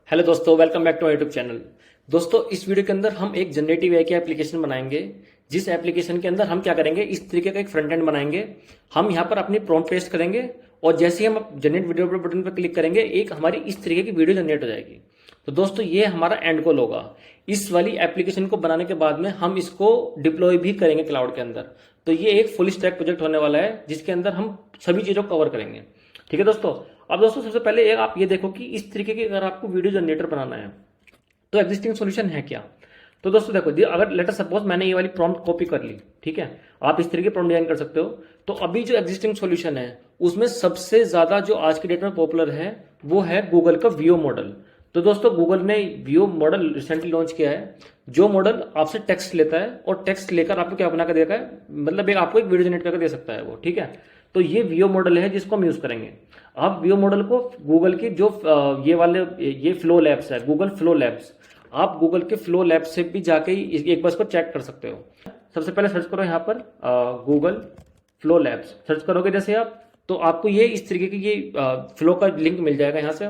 Hello दोस्तों, welcome back to YouTube channel. दोस्तों, इस वीडियो के अंदर हम एक जनरेटिव एआई की एप्लीकेशन बनाएंगे, जिस एप्लीकेशन के अंदर हम क्या करेंगे, इस तरीके का एक फ्रंट एंड बनाएंगे। हम यहाँ पर अपनी प्रॉम्प्ट पेस्ट करेंगे और जैसे ही हम जनरेट वीडियो बटन पर क्लिक करेंगे, एक हमारी इस तरीके की वीडियो जनरेट हो जाएगी। तो दोस्तों, ये हमारा एंड गोल होगा। इस वाली एप्लीकेशन को बनाने के बाद में हम इसको डिप्लॉय भी करेंगे क्लाउड के अंदर। तो ये एक फुल स्टैक प्रोजेक्ट होने वाला है, जिसके अंदर हम सभी चीज़ों को कवर करेंगे। ठीक है दोस्तों। अब दोस्तों, सबसे पहले एक आप ये देखो कि इस तरीके की अगर आपको वीडियो जनरेटर बनाना है तो एग्जिस्टिंग सॉल्यूशन है क्या। तो दोस्तों देखो, अगर लेटर सपोज मैंने ये वाली प्रॉम्प्ट कॉपी कर ली, ठीक है, आप इस तरीके प्रॉम्प्ट डिजाइन कर सकते हो। तो अभी जो एग्जिस्टिंग सॉल्यूशन है उसमें सबसे ज्यादा जो आज की डेट में पॉपुलर है वो है गूगल का वीओ मॉडल। तो दोस्तों, गूगल ने वीओ मॉडल रिसेंटली लॉन्च किया है, जो मॉडल आपसे टेक्स्ट लेता है और टेक्स्ट लेकर आपको क्या बना कर देगा है, मतलब आपको एक वीडियो जनरेट करके दे सकता है वो। ठीक है, तो ये वीओ मॉडल है जिसको हम यूज करेंगे। आप वीओ मॉडल को गूगल की जो ये फ्लो लैब्स है, गूगल फ्लो लैब्स, आप गूगल के फ्लो लैब्स से भी जाके एक बार इसको चेक कर सकते हो। सबसे पहले सर्च करो यहाँ पर गूगल फ्लो लैब्स, सर्च करोगे जैसे आप, तो आपको ये इस तरीके की ये फ्लो का लिंक मिल जाएगा। यहाँ से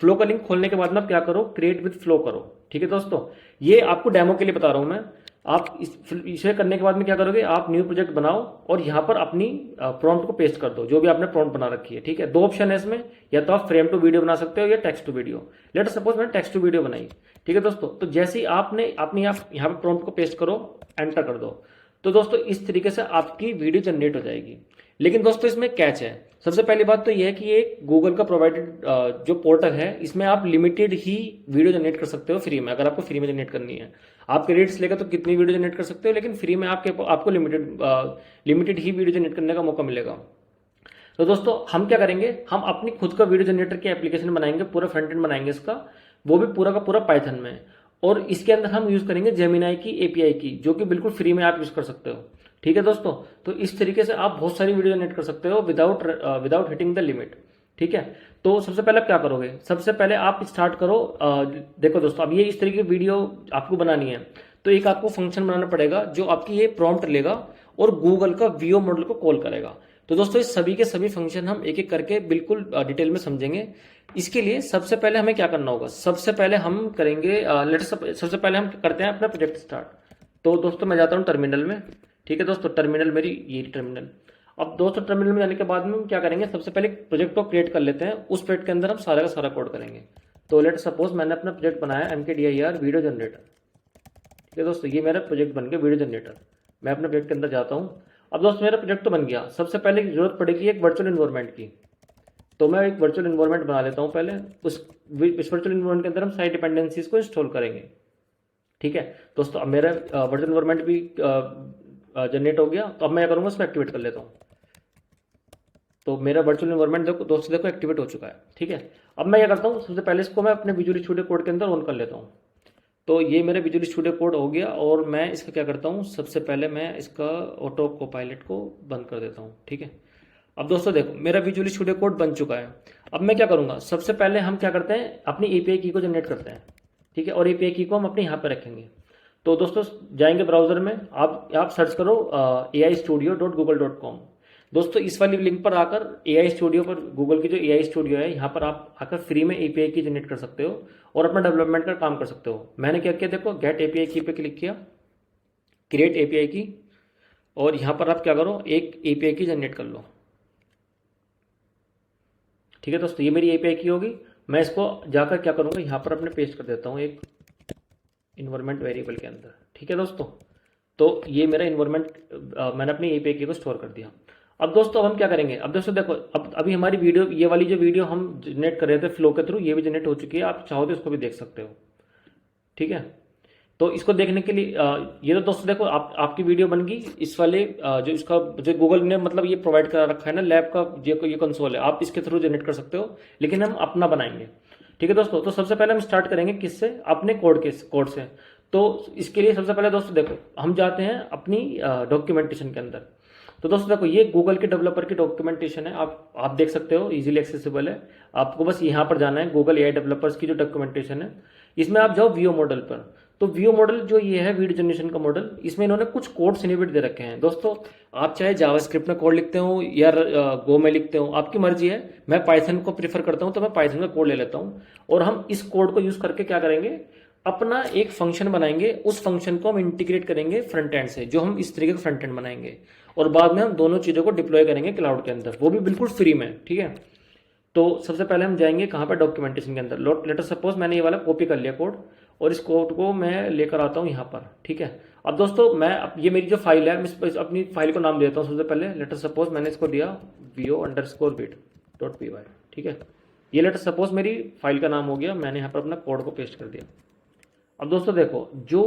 फ्लो का लिंक खोलने के बाद में आप क्या करो, क्रिएट विद फ्लो करो। ठीक है दोस्तों, ये आपको डेमो के लिए बता रहा हूं मैं। आप इसे करने के बाद में क्या करोगे, आप न्यू प्रोजेक्ट बनाओ और यहाँ पर अपनी प्रॉम्प्ट को पेस्ट कर दो, जो भी आपने प्रॉम्प्ट बना रखी है। ठीक है, दो ऑप्शन है इसमें, या तो आप फ्रेम टू वीडियो बना सकते हो या text to video. Let suppose मैंने टेक्स्ट टू वीडियो बनाई। ठीक है दोस्तों, तो जैसे ही आपने अपनी यहाँ पर प्रॉम्प्ट को पेस्ट करो, एंटर कर दो, तो दोस्तों इस तरीके से आपकी वीडियो जनरेट हो जाएगी। लेकिन दोस्तों, इसमें कैच है। सबसे पहली बात तो यह है कि ये गूगल का प्रोवाइडेड जो पोर्टल है, इसमें आप लिमिटेड ही वीडियो जनरेट कर सकते हो फ्री में, अगर आपको फ्री में जनरेट करनी है। आप क्रेडिट्स लेकर तो कितनी वीडियो जनरेट कर सकते हो, लेकिन फ्री में आपको लिमिटेड ही वीडियो जनरेट करने का मौका मिलेगा। तो दोस्तों, हम क्या करेंगे, हम अपनी खुद का वीडियो जनरेटर की एप्लीकेशन बनाएंगे, पूरा फ्रंट एंड बनाएंगे इसका, वो भी पूरा का पूरा पाइथन में। और इसके अंदर हम यूज करेंगे जेमिनाई की एपीआई की, जो कि बिल्कुल फ्री में आप यूज कर सकते हो। ठीक है दोस्तों, तो इस तरीके से आप बहुत सारी वीडियो जनरेट कर सकते हो विदाउट हिटिंग द लिमिट। ठीक है, तो सबसे पहले आप क्या करोगे, सबसे पहले आप स्टार्ट करो। देखो दोस्तों, अब ये इस तरीके की वीडियो आपको बनानी है, तो एक आपको फंक्शन बनाना पड़ेगा जो आपकी ये प्रॉम्प्ट लेगा और गूगल का वीओ मॉडल को कॉल करेगा। तो दोस्तों, इस सभी के सभी फंक्शन हम एक एक करके बिल्कुल डिटेल में समझेंगे। इसके लिए सबसे पहले हमें क्या करना होगा, सबसे पहले हम करेंगे सबसे पहले हम करते हैं अपना प्रोजेक्ट स्टार्ट। तो दोस्तों, मैं जाता हूँ टर्मिनल में। ठीक है दोस्तों, टर्मिनल मेरी ये टर्मिनल। अब दोस्तों, टर्मिनल में जाने के बाद में हम क्या करेंगे, सबसे पहले प्रोजेक्ट को क्रिएट कर लेते हैं। उस प्रोजेक्ट के अंदर हम सारा का सारा कोड करेंगे। तो लेट सपोज मैंने अपना प्रोजेक्ट बनाया MKDIR वीडियो जनरेटर। ठीक है दोस्तों, ये मेरा प्रोजेक्ट बन गया वीडियो जनरेटर। मैं अपने प्रोजेक्ट के अंदर जाता हूँ। अब दोस्तों, मेरा प्रोजेक्ट तो बन गया। सबसे पहले जरूरत पड़ेगी एक वर्चुअल इन्वायरमेंट की। तो मैं एक वर्चुअल इन्वायरमेंट बना लेता हूँ पहले। उस वर्चुअल इन्वायरमेंट के अंदर हम सारी डिपेंडेंसीज को इंस्टॉल करेंगे। ठीक है दोस्तों, अब मेरा वर्चुअल इन्वायरमेंट भी जनरेट हो गया। तो अब मैं क्या करूँगा, उसमें एक्टिवेट कर लेता हूँ। तो मेरा वर्चुअल इन्वायरमेंट देखो दोस्तों, देखो एक्टिवेट हो चुका है। ठीक है, अब मैं क्या करता हूँ, सबसे पहले इसको मैं अपने विजुअल स्टूडियो कोड के अंदर ऑन कर लेता हूँ। तो ये मेरा विजुअल स्टूडियो कोड हो गया और मैं इसका क्या करता हूँ, सबसे पहले मैं इसका ऑटो को पायलट को बंद कर देता हूँ। ठीक है, अब दोस्तों देखो, मेरा विजुअल स्टूडियो कोड बन चुका है। अब मैं क्या करूँगा, सबसे पहले हम क्या करते हैं, अपनी एपीआई की को जनरेट करते हैं। ठीक है, और एपीआई की को हम अपने यहाँ पे रखेंगे। तो दोस्तों, जाएंगे ब्राउजर में, आप सर्च करो aistudio.google.com। दोस्तों, इस वाली लिंक पर आकर AI स्टूडियो पर, गूगल की जो AI स्टूडियो है, यहाँ पर आप आकर फ्री में एपीआई की जनरेट कर सकते हो और अपना डेवलपमेंट का काम कर सकते हो। मैंने क्या किया, देखो गेट एपीआई की पे क्लिक किया, क्रिएट एपीआई की, और यहाँ पर आप क्या करो, एक एपीआई की जनरेट कर लो। ठीक है दोस्तों, ये मेरी एपीआई की होगी। मैं इसको जाकर क्या करूँगा, यहाँ पर अपने पेस्ट कर देता हूँ एक इन्वायरमेंट वेरिएबल के अंदर। ठीक है दोस्तों, तो ये मेरा इन्वायरमेंट मैंने अपनी एपीआई की को स्टोर कर दिया। अब दोस्तों, अब हम क्या करेंगे, अब दोस्तों देखो, अब अभी हमारी वीडियो, ये वाली जो वीडियो हम जनरेट कर रहे थे फ्लो के थ्रू, ये भी जनरेट हो चुकी है। आप चाहो तो इसको भी देख सकते हो। ठीक है, तो इसको देखने के लिए ये तो दोस्तों देखो, आपकी वीडियो बन गई। इस वाले जो इसका जो गूगल ने मतलब ये प्रोवाइड करा रखा है ना, लैब का ये कंसोल है, आप इसके थ्रू जनरेट कर सकते हो, लेकिन हम अपना बनाएंगे। ठीक है दोस्तों, तो सबसे पहले हम स्टार्ट करेंगे किससे, अपने कोड से। तो इसके लिए सबसे पहले दोस्तों देखो, हम जाते हैं अपनी डॉक्यूमेंटेशन के अंदर। तो दोस्तों देखो, ये गूगल के डेवलपर की डॉक्यूमेंटेशन है, आप देख सकते हो, इजीली एक्सेसिबल है। आपको बस यहाँ पर जाना है, गूगल AI डेवलपर्स की जो डॉक्यूमेंटेशन है, इसमें आप जाओ वीओ मॉडल पर। तो वीओ मॉडल जो ये है वीडियो जनरेशन का मॉडल, इसमें इन्होंने कुछ कोड स्निपेट दे रखे हैं दोस्तों। आप चाहे जावास्क्रिप्ट में कोड लिखते हो या गो में लिखते हो, आपकी मर्जी है। मैं पाइथन को प्रीफर करता हूं, तो मैं पाइथन का कोड ले लेता हूं। और हम इस कोड को यूज करके क्या करेंगे, अपना एक फंक्शन बनाएंगे। उस फंक्शन को हम इंटीग्रेट करेंगे फ्रंट एंड से, जो हम इस तरीके का फ्रंट एंड बनाएंगे। और बाद में हम दोनों चीज़ों को डिप्लॉय करेंगे क्लाउड के अंदर, वो भी बिल्कुल फ्री में। ठीक है, तो सबसे पहले हम जाएंगे कहाँ पर, डॉक्यूमेंटेशन के अंदर। लेटर सपोज मैंने ये वाला कॉपी कर लिया कोड, और इस कोड को मैं लेकर आता हूँ यहाँ पर। ठीक है, अब दोस्तों ये मेरी जो फाइल है, मैं अपनी फाइल को नाम देता हूँ सबसे पहले। लेटर सपोज मैंने इसको दिया vo_bit.py। ठीक है, ये लेटर सपोज मेरी फाइल का नाम हो गया। मैंने यहाँ पर अपना कोड को पेस्ट कर दिया। अब दोस्तों देखो, जो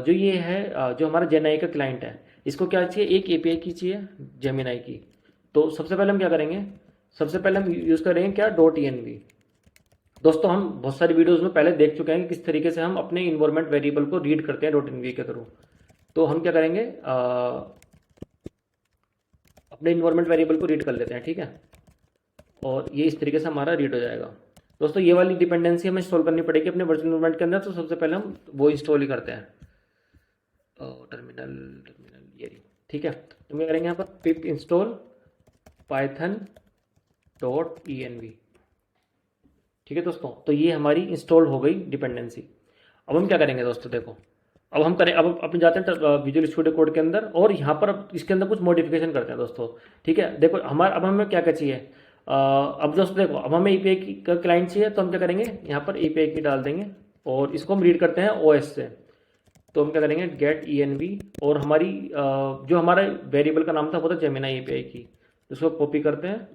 ये है, जो हमारा जेनाई का क्लाइंट है, इसको क्या चाहिए, एक एपीआई की चाहिए जेमिनाई की। तो सबसे पहले हम क्या करेंगे, सबसे पहले हम यूज़ करेंगे क्या, .env। दोस्तों हम बहुत सारी वीडियोस में पहले देख चुके हैं कि किस तरीके से हम अपने इन्वायरमेंट वेरिएबल को रीड करते हैं .env के थ्रू। तो हम क्या करेंगे, अपने इन्वायरमेंट वेरिएबल को रीड कर लेते हैं। ठीक है, और ये इस तरीके से हमारा रीड हो जाएगा। दोस्तों ये वाली डिपेंडेंसी हमें इंस्टॉल करनी पड़ेगी अपने वर्चुअल इन्वायरमेंट के अंदर। तो सबसे पहले हम वो इंस्टॉल ही करते हैं, टर्मिनल ये। ठीक है, तो क्या करेंगे यहाँ पर पिप इंस्टॉल python.env। ठीक है दोस्तों, तो ये हमारी इंस्टॉल हो गई डिपेंडेंसी। अब हम क्या करेंगे दोस्तों, देखो, अब अपन जाते हैं विजुअल स्टूडियो कोड के अंदर, और यहाँ पर अब इसके अंदर कुछ मॉडिफिकेशन करते हैं दोस्तों। ठीक है, देखो अब हमें क्या क्या चाहिए। अब दोस्तों देखो, अब हमें एपीआई का क्लाइंट चाहिए, तो हम क्या करेंगे, यहाँ पर एपीआई की डाल देंगे, और इसको हम रीड करते हैं ओएस से। तो हम क्या करेंगे, गेट env, और हमारी जो हमारा वेरिएबल का नाम था वो था जेमिनाई एपीआई की। उसको कॉपी करते हैं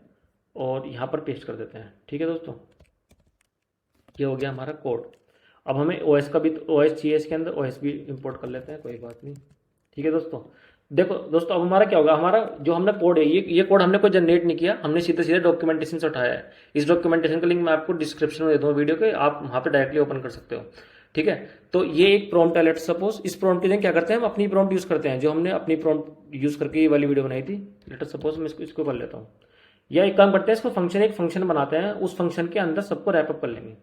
और यहाँ पर पेस्ट कर देते हैं। ठीक है दोस्तों, ये हो गया हमारा कोड। अब हमें ओएस का भी ओएस चाहिए, इसके अंदर ओएस भी इंपोर्ट कर लेते हैं, कोई बात नहीं। ठीक है दोस्तों, देखो दोस्तों, अब हमारा क्या होगा, हमारा जो हमने कोड है, ये कोड हमने कोई जनरेट नहीं किया, हमने सीधे सीधे डॉक्यूमेंटेशन से उठाया है। इस डॉक्यूमेंटेशन का लिंक मैं आपको डिस्क्रिप्शन में दे दूँगा वीडियो के, आप वहाँ पर डायरेक्टली ओपन कर सकते हो। ठीक है, तो ये एक प्रॉम्प्ट है। लेट सपोज इस प्रॉम्प्ट के लिए क्या करते हैं, हम अपनी प्रॉम्प्ट यूज़ करते हैं, जो हमने अपनी प्रॉम्प्ट यूज़ करके ये वाली वीडियो बनाई थी। लेट सपोज मैं इसको कर लेता हूँ, या एक काम करते हैं, इसको एक फंक्शन बनाते हैं, उस फंक्शन के अंदर सबको रैपअप कर लेंगे।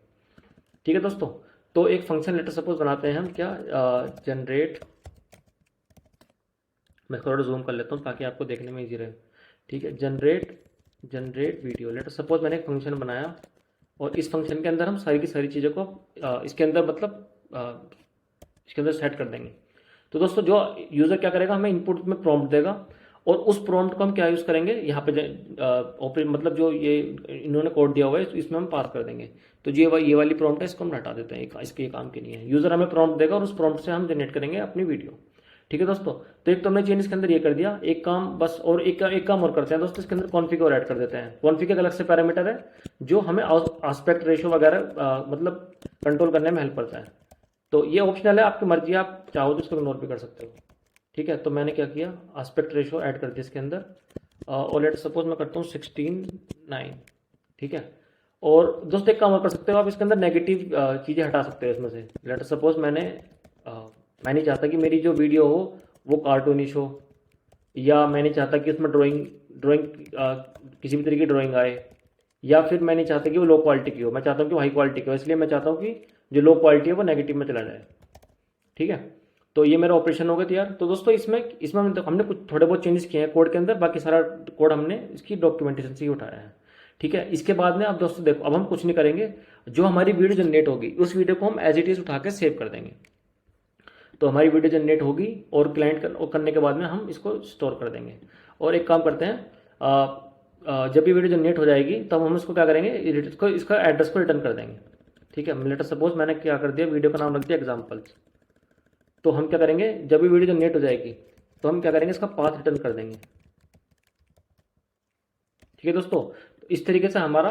ठीक है दोस्तों, तो एक फंक्शन लेटर सपोज बनाते हैं हम, क्या, जनरेट। मैं थोड़ा जूम कर लेता हूँ ताकि आपको देखने में इजी रहे। ठीक है, जनरेट वीडियो। लेटर सपोज मैंने एक फंक्शन बनाया, और इस फंक्शन के अंदर हम सारी की सारी चीज़ों को इसके अंदर इसके अंदर सेट कर देंगे। तो दोस्तों जो यूज़र क्या करेगा, हमें इनपुट में प्रॉम्प्ट देगा, और उस प्रॉम्प्ट को हम क्या यूज़ करेंगे, यहाँ पे मतलब जो ये इन्होंने कोड दिया हुआ है, इसमें हम पास कर देंगे। तो ये वाली प्रॉम्प्ट है, इसको हम हटा देते हैं, इसके काम के नहीं है। यूज़र हमें प्रॉम्प्ट देगा, और उस प्रॉम्प्ट से हम जनरेट करेंगे अपनी वीडियो। ठीक है दोस्तों, तो एक तो हमने चेंज इसके अंदर ये कर दिया, एक काम बस, और एक काम और करते हैं दोस्तों, इसके अंदर कॉन्फिग और ऐड कर देते हैं। कॉन्फिग एक अलग से पैरामीटर है, जो हमें आस्पेक्ट रेशो वगैरह मतलब कंट्रोल करने में हेल्प करता है। तो ये ऑप्शनल है, आपकी मर्जी, आप चाहो तो इसको इग्नोर भी कर सकते हो। ठीक है, तो मैंने क्या किया, आस्पेक्ट रेशो ऐड कर दिया इसके अंदर, और लेट सपोज मैं करता हूँ 16:9। ठीक है, और दोस्तों एक काम और कर सकते हो आप, इसके अंदर नेगेटिव चीज़ें हटा सकते हो इसमें से। लेट सपोज मैं नहीं चाहता कि मेरी जो वीडियो हो वो कार्टूनिश हो, या मैं नहीं चाहता कि उसमें ड्राइंग किसी भी तरीके की ड्राइंग आए, या फिर मैं नहीं चाहता कि वो लो क्वालिटी की हो, मैं चाहता हूँ कि वो हाई क्वालिटी की हो। इसलिए मैं चाहता हूँ कि जो लो क्वालिटी है वो नेगेटिव में चला जाए। ठीक है, तो ये मेरा ऑपरेशन हो गया तैयार। तो दोस्तों इसमें हमने कुछ थोड़े बहुत चेंजेस किए हैं कोड के अंदर, बाकी सारा कोड हमने इसकी डॉक्यूमेंटेशन से ही उठाया है। ठीक है, इसके बाद में अब दोस्तों देखो, अब हम कुछ नहीं करेंगे, जो हमारी वीडियो जनरेट होगी उस वीडियो को हम एज इट इज उठा के सेव कर देंगे। तो हमारी वीडियो जनरेट होगी, और क्लाइंट करने के बाद में हम इसको स्टोर कर देंगे। और एक काम करते हैं, जब भी वीडियो जनरेट हो जाएगी तब हम इसको क्या करेंगे, इसका एड्रेस को रिटर्न कर देंगे। ठीक है, लेटर सपोज मैंने क्या कर दिया, वीडियो का नाम रख दिया एग्जाम्पल्स। तो हम क्या करेंगे, जब भी वीडियो जनरेट हो जाएगी तो हम क्या करेंगे, इसका पाथ रिटर्न कर देंगे। ठीक है दोस्तों, तो इस तरीके से हमारा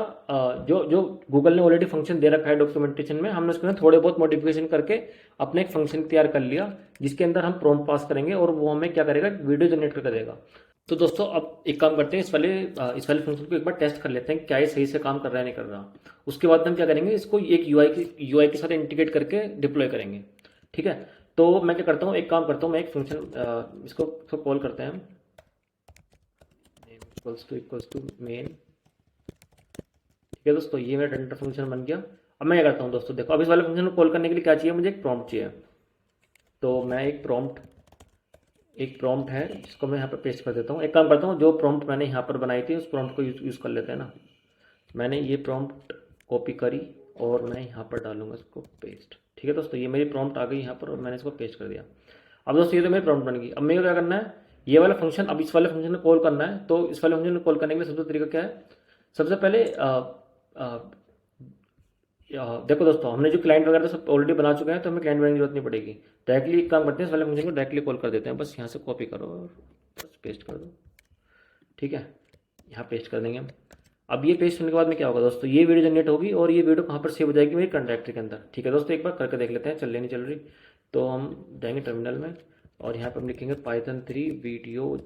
जो जो गूगल ने ऑलरेडी फंक्शन दे रखा है डॉक्यूमेंटेशन में, हमने उसके थोड़े बहुत मॉडिफिकेशन करके अपने एक फंक्शन तैयार कर लिया, जिसके अंदर हम प्रॉम्प्ट पास करेंगे, और वो हमें क्या करेगा, वीडियो जनरेट करके देगा। तो दोस्तों अब एक काम करते हैं, इस वाले फंक्शन को एक बार टेस्ट कर लेते हैं, क्या ये सही से काम कर रहा है नहीं कर रहा। उसके बाद हम क्या करेंगे, इसको एक यूआई के साथ इंटीग्रेट करके डिप्लॉय करेंगे। ठीक है, तो मैं क्या करता हूँ, एक काम करता हूँ, मैं एक फंक्शन इसको कॉल करते हैं, इक्वल्स टू मेन। ठीक है दोस्तों, ये मेरा डेल्टा फंक्शन बन गया। अब मैं क्या करता हूँ दोस्तों, देखो अब इस वाले फंक्शन को कॉल करने के लिए क्या चाहिए, मुझे एक प्रॉम्प्ट चाहिए। तो मैं एक प्रॉम्प्ट है जिसको मैं यहाँ पर पेस्ट कर देता हूँ। एक काम करता हूँ, जो प्रॉम्प्ट मैंने यहाँ पर बनाई थी उस प्रॉम्प्ट को यूज़ कर लेते हैं ना। मैंने ये प्रॉम्प्ट कॉपी करी और मैं यहाँ पर डालूंगा इसको पेस्ट। ठीक है दोस्तों, ये मेरी प्रॉम्प्ट आ गई यहाँ पर और मैंने इसको पेस्ट कर दिया। अब दोस्तों ये तो मेरी प्रॉम्प्ट बन गई। अब मेरे को क्या करना है, ये वाला फंक्शन, अब इस वाले फंक्शन को कॉल करना है। तो इस वाले फंक्शन को कॉल करने के लिए सबसे तरीका क्या है, सबसे पहले देखो दोस्तों, हमने जो क्लाइंट वगैरह तो सब ऑलरेडी बना चुके हैं, तो हमें क्लाइंट बनाने की जरूरत नहीं पड़ेगी। डायरेक्टली एक काम करते हैं, इस वाले फंक्शन को डायरेक्टली कॉल कर देते हैं। बस यहाँ से कॉपी करो और बस पेस्ट कर दो। ठीक है, यहाँ पेस्ट कर देंगे हम। अब ये पेस्ट होने के बाद में क्या होगा दोस्तों, ये वीडियो जनरेट होगी और ये वीडियो कहाँ पर सेव हो जाएगी, मेरी कंडक्टर के अंदर। ठीक है दोस्तों, एक बार करके देख लेते हैं चल रही नहीं चल रही। तो हम जाएंगे टर्मिनल में और यहाँ पर हम लिखेंगे Python 3 वीडियो।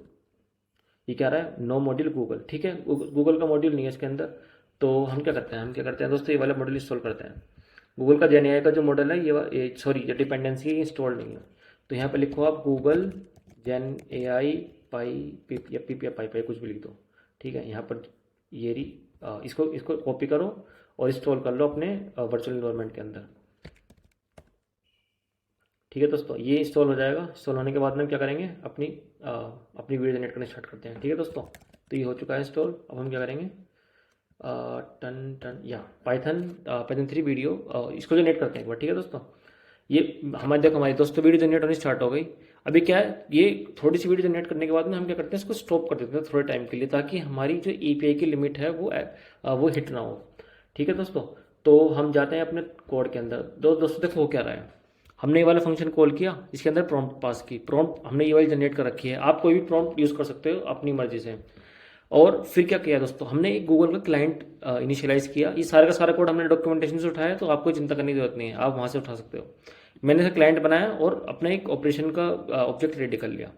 ये क्या रहा है, नो मॉड्यूल गूगल। ठीक है, गूगल का मॉड्यूल नहीं है इसके अंदर। तो हम क्या करते हैं दोस्तों, ये वाला मॉड्यूल इंस्टॉल करते हैं। गूगल का जेन एआई का जो मॉडल है ये सॉरी ये डिपेंडेंसी इंस्टॉल नहीं है। तो यहाँ पे लिखो आप गूगल जेन एआई पाई पी या पी या पाई कुछ भी लिख दो। ठीक है, यहाँ पर ये इसको कॉपी करो और इंस्टॉल कर लो अपने वर्चुअल इन्वायरमेंट के अंदर। ठीक है दोस्तों, ये इंस्टॉल हो जाएगा। इंस्टॉल होने के बाद में हम क्या करेंगे, अपनी वीडियो जनरेट करना स्टार्ट करते हैं। ठीक है दोस्तों, तो ये हो चुका है इंस्टॉल। अब हम क्या करेंगे, टन टन या Python 3 वीडियो इसको जनरेट करते हैं एक बार। ठीक है दोस्तों, ये हमारी दोस्तों वीडियो जनरेट होनी स्टार्ट हो गई। अभी क्या है, ये थोड़ी सी वीडियो जनरेट करने के बाद में हम क्या करते हैं, इसको स्टॉप कर देते हैं थोड़े टाइम के लिए, ताकि हमारी जो एपीआई की लिमिट है वो हिट ना हो। ठीक है दोस्तों, तो हम जाते हैं अपने कोड के अंदर। दोस्तों देखो हो क्या रहा है, हमने ये वाला फंक्शन कॉल किया, इसके अंदर प्रॉम्प्ट पास की, प्रॉम्प्ट हमने ये वाली जनरेट कर रखी है। आप कोई भी प्रॉम्प्ट यूज़ कर सकते हो अपनी मर्जी से। और फिर क्या किया दोस्तों, हमने एक गूगल का क्लाइंट इनिशियलाइज किया। ये सारा का सारा कोड हमने डॉक्यूमेंटेशन से उठाया, तो आपको चिंता करने की जरूरत नहीं है, आप वहाँ से उठा सकते हो। मैंने इसे क्लाइंट बनाया और अपना एक ऑपरेशन का ऑब्जेक्ट रेडी कर लिया।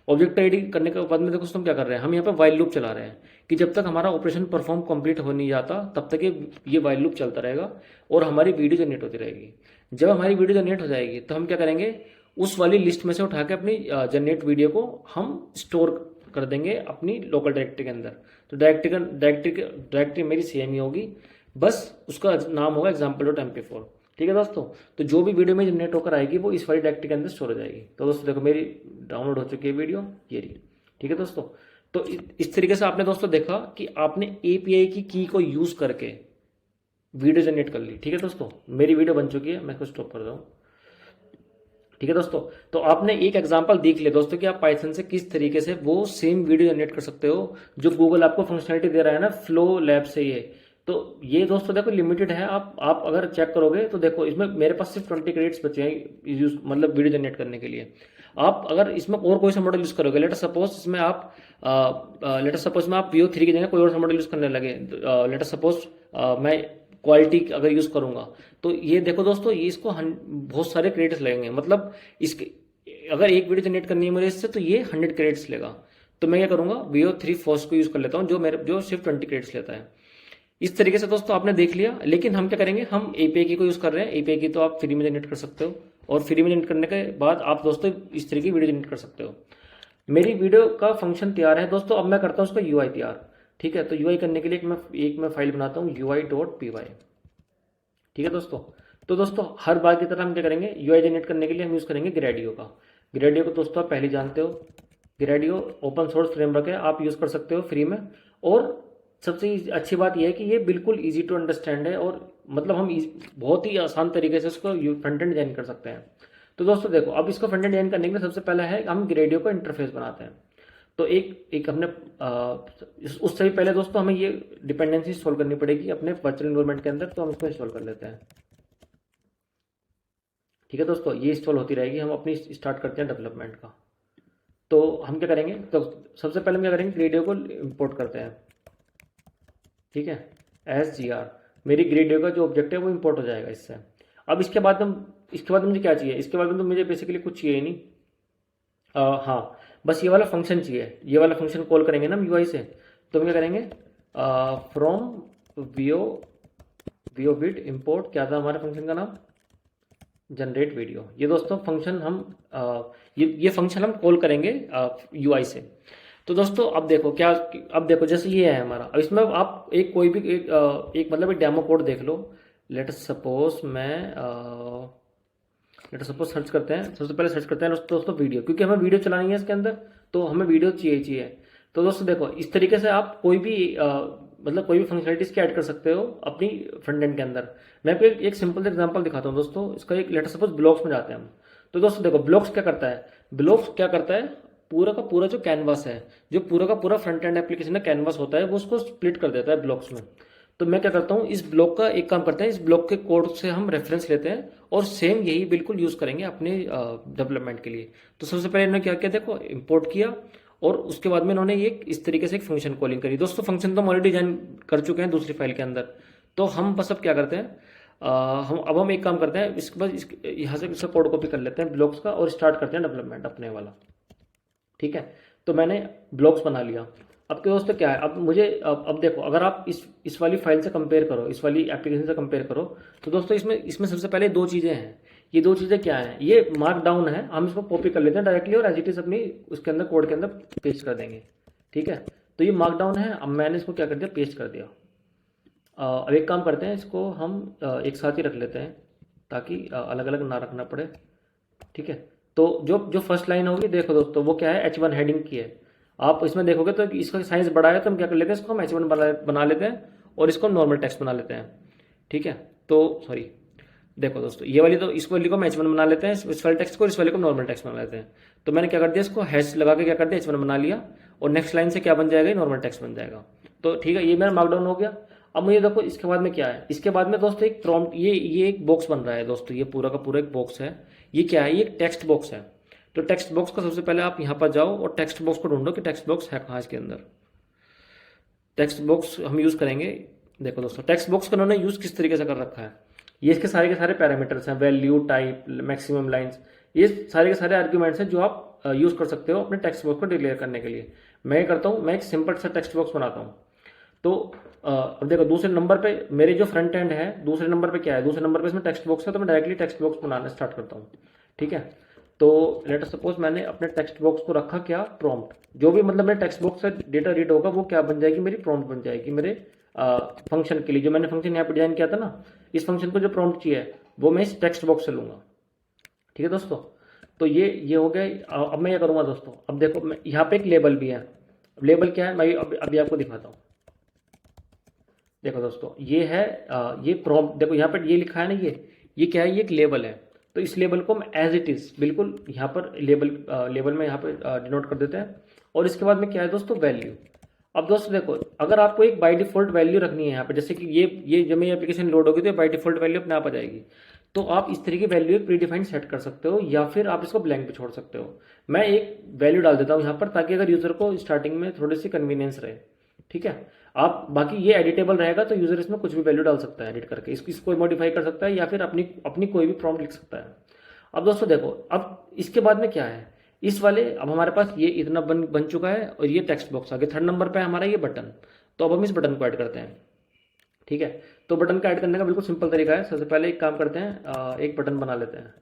ऑब्जेक्ट रेडी करने के बाद में देखो दोस्तों हम क्या कर रहे हैं, हम यहाँ पर वाइल लूप चला रहे हैं कि जब तक हमारा ऑपरेशन परफॉर्म कंप्लीट हो नहीं जाता तब तक ये वाइल लूप चलता रहेगा और हमारी वीडियो जनरेट होती रहेगी। जब हमारी वीडियो जनरेट हो जाएगी तो हम क्या करेंगे, उस वाली लिस्ट में से उठा के अपनी जनरेट वीडियो को हम स्टोर कर देंगे अपनी लोकल डायरेक्टरी के अंदर। तो डायरेक्टरी मेरी सेम ही होगी, बस उसका नाम होगा example.mp4। ठीक है दोस्तों, तो जो भी वीडियो में जनरेट होकर आएगी वो इस वाली डायरेक्टरी के अंदर स्टोर हो जाएगी। तो दोस्तों देखो मेरी डाउनलोड हो चुकी है वीडियो, ये रही। ठीक है दोस्तों, तो इस तरीके से आपने दोस्तों देखा कि आपने एपीआई की को यूज करके वीडियो जनरेट कर ली। ठीक है दोस्तों, मेरी वीडियो बन चुकी है, मैं इसको स्टॉप कर रहा हूँ। ठीक है दोस्तों, तो आपने एक एग्जांपल देख लिया दोस्तों कि आप पाइथन से किस तरीके से वो सेम वीडियो जनरेट कर सकते हो जो गूगल आपको फंक्शनलिटी दे रहा है ना फ्लो लैब से। तो ये दोस्तों देखो लिमिटेड है। आप अगर चेक करोगे तो देखो इसमें मेरे पास सिर्फ 20 क्रेडिट्स बचे हैं यूज मतलब वीडियो जनरेट करने के लिए। आप अगर इसमें और कोई सा मॉडल यूज करोगे, लेटर सपोज इसमें आप में आप Veo 3 की जगह कोई और सा मॉडल यूज करने लगे, लेटर सपोज मैं क्वालिटी अगर यूज करूंगा, तो ये देखो दोस्तों ये इसको बहुत सारे क्रेडिट्स लगेंगे। मतलब इसके अगर एक वीडियो जनरेट करनी है मुझे इससे, तो ये 100 क्रेडिट्स लेगा। तो मैं क्या करूंगा, Veo 3 फर्स्ट को यूज कर लेता हूँ जो सिर्फ 20 क्रेडिट्स लेता है। इस तरीके से दोस्तों आपने देख लिया। लेकिन हम क्या करेंगे, हम एपीआई की को यूज कर रहे हैं। एपीआई की तो आप फ्री में जनरेट कर सकते हो और फ्री में जनरेट करने के बाद आप दोस्तों इस तरीके की वीडियो जनरेट कर सकते हो। मेरी वीडियो का फंक्शन तैयार है दोस्तों। अब मैं करता हूँ उसका यूआई तैयार। ठीक है, तो यूआई करने के लिए एक मैं फाइल बनाता हूँ ui.py। ठीक है दोस्तों, तो दोस्तों हर बार की तरह हम क्या करेंगे, यूआई जनरेट करने के लिए हम यूज करेंगे ग्रेडियो का। ग्रेडियो को दोस्तों आप पहले जानते हो, ग्रेडियो ओपन सोर्स फ्रेमवर्क है, आप यूज कर सकते हो फ्री में। और सबसे अच्छी बात यह है कि ये बिल्कुल इजी टू अंडरस्टैंड है और मतलब हम बहुत ही आसान तरीके से इसको फ्रंट एंड डिजाइन कर सकते हैं। तो दोस्तों देखो, अब इसको फ्रंट एंड डिजाइन करने के लिए सबसे पहला है हम ग्रेडियो का इंटरफेस बनाते हैं। तो एक हमने उससे भी पहले दोस्तों हमें ये डिपेंडेंसी इंस्टॉल करनी पड़ेगी अपने वर्चुअल एनवायरनमेंट के अंदर। तो हम इसको इंस्टॉल कर लेते हैं। ठीक है दोस्तों, ये इंस्टॉल होती रहेगी, हम अपनी स्टार्ट करते हैं डेवलपमेंट का। तो हम क्या करेंगे, तो सबसे पहले हम क्या करेंगे, ग्रेडियो को इंपोर्ट करते हैं। ठीक है, SGR मेरी ग्रेडियो का जो ऑब्जेक्ट है वो इंपोर्ट हो जाएगा इससे। अब इसके बाद मुझे क्या चाहिए, इसके बाद में तो मुझे बेसिकली कुछ चाहिए ही नहीं। हाँ, बस ये वाला फंक्शन चाहिए। ये वाला फंक्शन कॉल करेंगे ना हम यूआई से, तो हम क्या करेंगे, फ्रॉम वीओ विड इम्पोर्ट, क्या था हमारे फंक्शन का नाम, जनरेट वीडियो। ये दोस्तों फंक्शन हम ये फंक्शन हम कॉल करेंगे यूआई से। तो दोस्तों अब देखो जैसे ये है हमारा। अब इसमें आप एक कोई भी एक मतलब एक डेमो कोड देख लो, लेट सपोज सर्च करते हैं। सबसे पहले सर्च करते हैं दोस्तों वीडियो, क्योंकि हमें वीडियो चलानी है इसके अंदर, तो हमें वीडियो चाहिए। तो दोस्तों देखो, इस तरीके से आप कोई भी मतलब कोई भी फंक्शनलिटीज की ऐड कर सकते हो अपनी फ्रंट एंड के अंदर। मैं आपको एक सिंपल एग्जांपल दिखाता हूँ दोस्तों। इसका एक लेट सपोज ब्लॉग्स में जाते हैं हम। तो दोस्तों देखो, ब्लॉग्स क्या करता है, पूरा का पूरा जो कैनवास है, जो पूरा का पूरा फ्रंट एंड एप्लीकेशन का कैनवास होता है, वो उसको स्प्लिट कर देता है ब्लॉक्स में। तो मैं क्या करता हूँ, इस ब्लॉक का एक काम करते हैं, इस ब्लॉक के कोड से हम रेफरेंस लेते हैं और सेम यही बिल्कुल यूज करेंगे अपने डेवलपमेंट के लिए। तो सबसे पहले इन्होंने क्या किया, देखो इंपोर्ट किया और उसके बाद में इन्होंने ये इस तरीके से एक फंक्शन कॉलिंग करी। दोस्तों फंक्शन तो हम ऑलरेडी डिजाइन कर चुके हैं दूसरी फाइल के अंदर। तो हम बस अब क्या करते हैं, हम एक काम करते हैं, इसके बाद यहाँ से इसका कोड कॉपी कर लेते हैं ब्लॉक्स का और स्टार्ट करते हैं डेवलपमेंट अपने वाला। ठीक है, तो मैंने ब्लॉक्स बना लिया। अब क्या दोस्तों, क्या है, अब मुझे अब देखो, अगर आप इस वाली फाइल से कंपेयर करो, इस वाली एप्लीकेशन से कंपेयर करो, तो दोस्तों इसमें सबसे पहले दो चीज़ें हैं। ये दो चीज़ें क्या हैं, ये मार्क डाउन है, हम इसको कॉपी कर लेते हैं डायरेक्टली और एज इट इज अपनी उसके अंदर कोड के अंदर पेस्ट कर देंगे। ठीक है, तो ये मार्क डाउन है। अब मैंने इसको क्या कर दिया, पेस्ट कर दिया। अब एक काम करते हैं, इसको हम एक साथ ही रख लेते हैं ताकि अलग अलग ना रखना पड़े। ठीक है, तो जो जो फर्स्ट लाइन होगी, देखो दोस्तों, वो क्या है, H1 हेडिंग की है। आप इसमें देखोगे तो इसका साइज बड़ा है, तो हम क्या कर लेते हैं, इसको हम H1 बना लेते हैं और इसको नॉर्मल टेक्स्ट बना लेते हैं। ठीक है, तो सॉरी, देखो दोस्तों, ये वाली तो इस वाली को हम H1 बना लेते हैं, इस वाले टेक्स्ट को, इस वाले को नॉर्मल टेक्स्ट बना लेते हैं। तो मैंने क्या कर दिया, इसको हैश लगा के क्या कर दिया, H1 बना लिया और नेक्स्ट लाइन से क्या बन जाएगा, नॉर्मल टेक्स्ट बन जाएगा। तो ठीक है, ये मेरा मार्कडाउन हो गया। अब मुझे देखो इसके बाद में क्या है, इसके बाद में दोस्तों एक प्रॉम्प्ट, ये एक बॉक्स बन रहा है दोस्तों, ये पूरा का पूरा एक बॉक्स है। ये क्या है, ये एक टेक्स्ट बॉक्स है। तो टेक्स्ट बॉक्स का सबसे पहले आप यहाँ पर जाओ और टेक्स्ट बॉक्स को ढूंढो कि टेक्स्ट बॉक्स है कहाँ इसके अंदर। टेक्स्ट बॉक्स हम यूज़ करेंगे। देखो दोस्तों, टेक्स्ट बॉक्स का उन्होंने यूज़ किस तरीके से कर रखा है, ये इसके सारे के सारे पैरामीटर्स हैं, वैल्यू, टाइप, मैक्सिमम लाइंस, ये सारे के सारे आर्ग्यूमेंट्स हैं जो आप यूज़ कर सकते हो अपने टेक्स्ट बॉक्स को डिक्लेयर करने के लिए। मैं ये करता हूँ, मैं एक सिंपल सा टेक्स्ट बॉक्स बनाता हूँ। तो अब देखो, दूसरे नंबर पे मेरे जो फ्रंट एंड है, दूसरे नंबर पे क्या है, दूसरे नंबर पे इसमें टेक्स्ट बॉक्स है, तो मैं डायरेक्टली टेक्स्ट बॉक्स बनाना स्टार्ट करता हूँ। ठीक है, तो लेट सपोज मैंने अपने टेक्स्ट बॉक्स को रखा क्या, प्रॉम्प्ट। जो भी मतलब मेरे टेक्स्ट बॉक्स से डेटा रीड होगा वो क्या बन जाएगी, मेरी प्रॉम्प्ट बन जाएगी मेरे फंक्शन के लिए। जो मैंने फंक्शन यहाँ पे डिजाइन किया था ना, इस फंक्शन को जो प्रॉम्प्ट चाहिए वो मैं इस टेक्स्ट बॉक्स से लूंगा। ठीक है दोस्तों, तो ये हो गया। अब मैं क्या करूंगा दोस्तों, अब देखो यहाँ पे एक लेबल भी है। लेबल क्या है, मैं अभी आपको दिखाता हूँ। देखो दोस्तों, ये है ये प्रॉम्प्ट, देखो यहाँ पर ये लिखा है ना, ये क्या है, ये एक लेबल है। तो इस लेबल को हम एज इट इज बिल्कुल यहाँ पर लेबल में यहाँ पर डिनोट कर देते हैं। और इसके बाद में क्या है दोस्तों, वैल्यू। अब दोस्तों देखो, अगर आपको एक बाय डिफॉल्ट वैल्यू रखनी है यहाँ पे, जैसे कि ये जब मेरी एप्लीकेशन लोड होगी तो बाय डिफॉल्ट वैल्यू अपने आप आ जाएगी। तो आप इस तरीके की वैल्यू प्री डिफाइंड सेट कर सकते हो, या फिर आप इसको ब्लैंक भी छोड़ सकते हो। मैं एक वैल्यू डाल देता हूँ यहाँ पर, ताकि अगर यूजर को स्टार्टिंग में थोड़ी सी कन्वीनियंस रहे। ठीक है, आप बाकी ये एडिटेबल रहेगा, तो यूजर इसमें कुछ भी वैल्यू डाल सकता है एडिट करके, इसको मॉडिफाई कर सकता है, या फिर अपनी अपनी कोई भी प्रॉम्प्ट लिख सकता है। अब दोस्तों देखो, अब इसके बाद में क्या है, इस वाले, अब हमारे पास ये इतना बन चुका है और ये टेक्स्ट बॉक्स आ गया। थर्ड नंबर पे है हमारा ये बटन। तो अब हम इस बटन को ऐड करते हैं। ठीक है, तो बटन का ऐड करने का बिल्कुल सिंपल तरीका है। सबसे पहले एक काम करते हैं, एक बटन बना लेते हैं।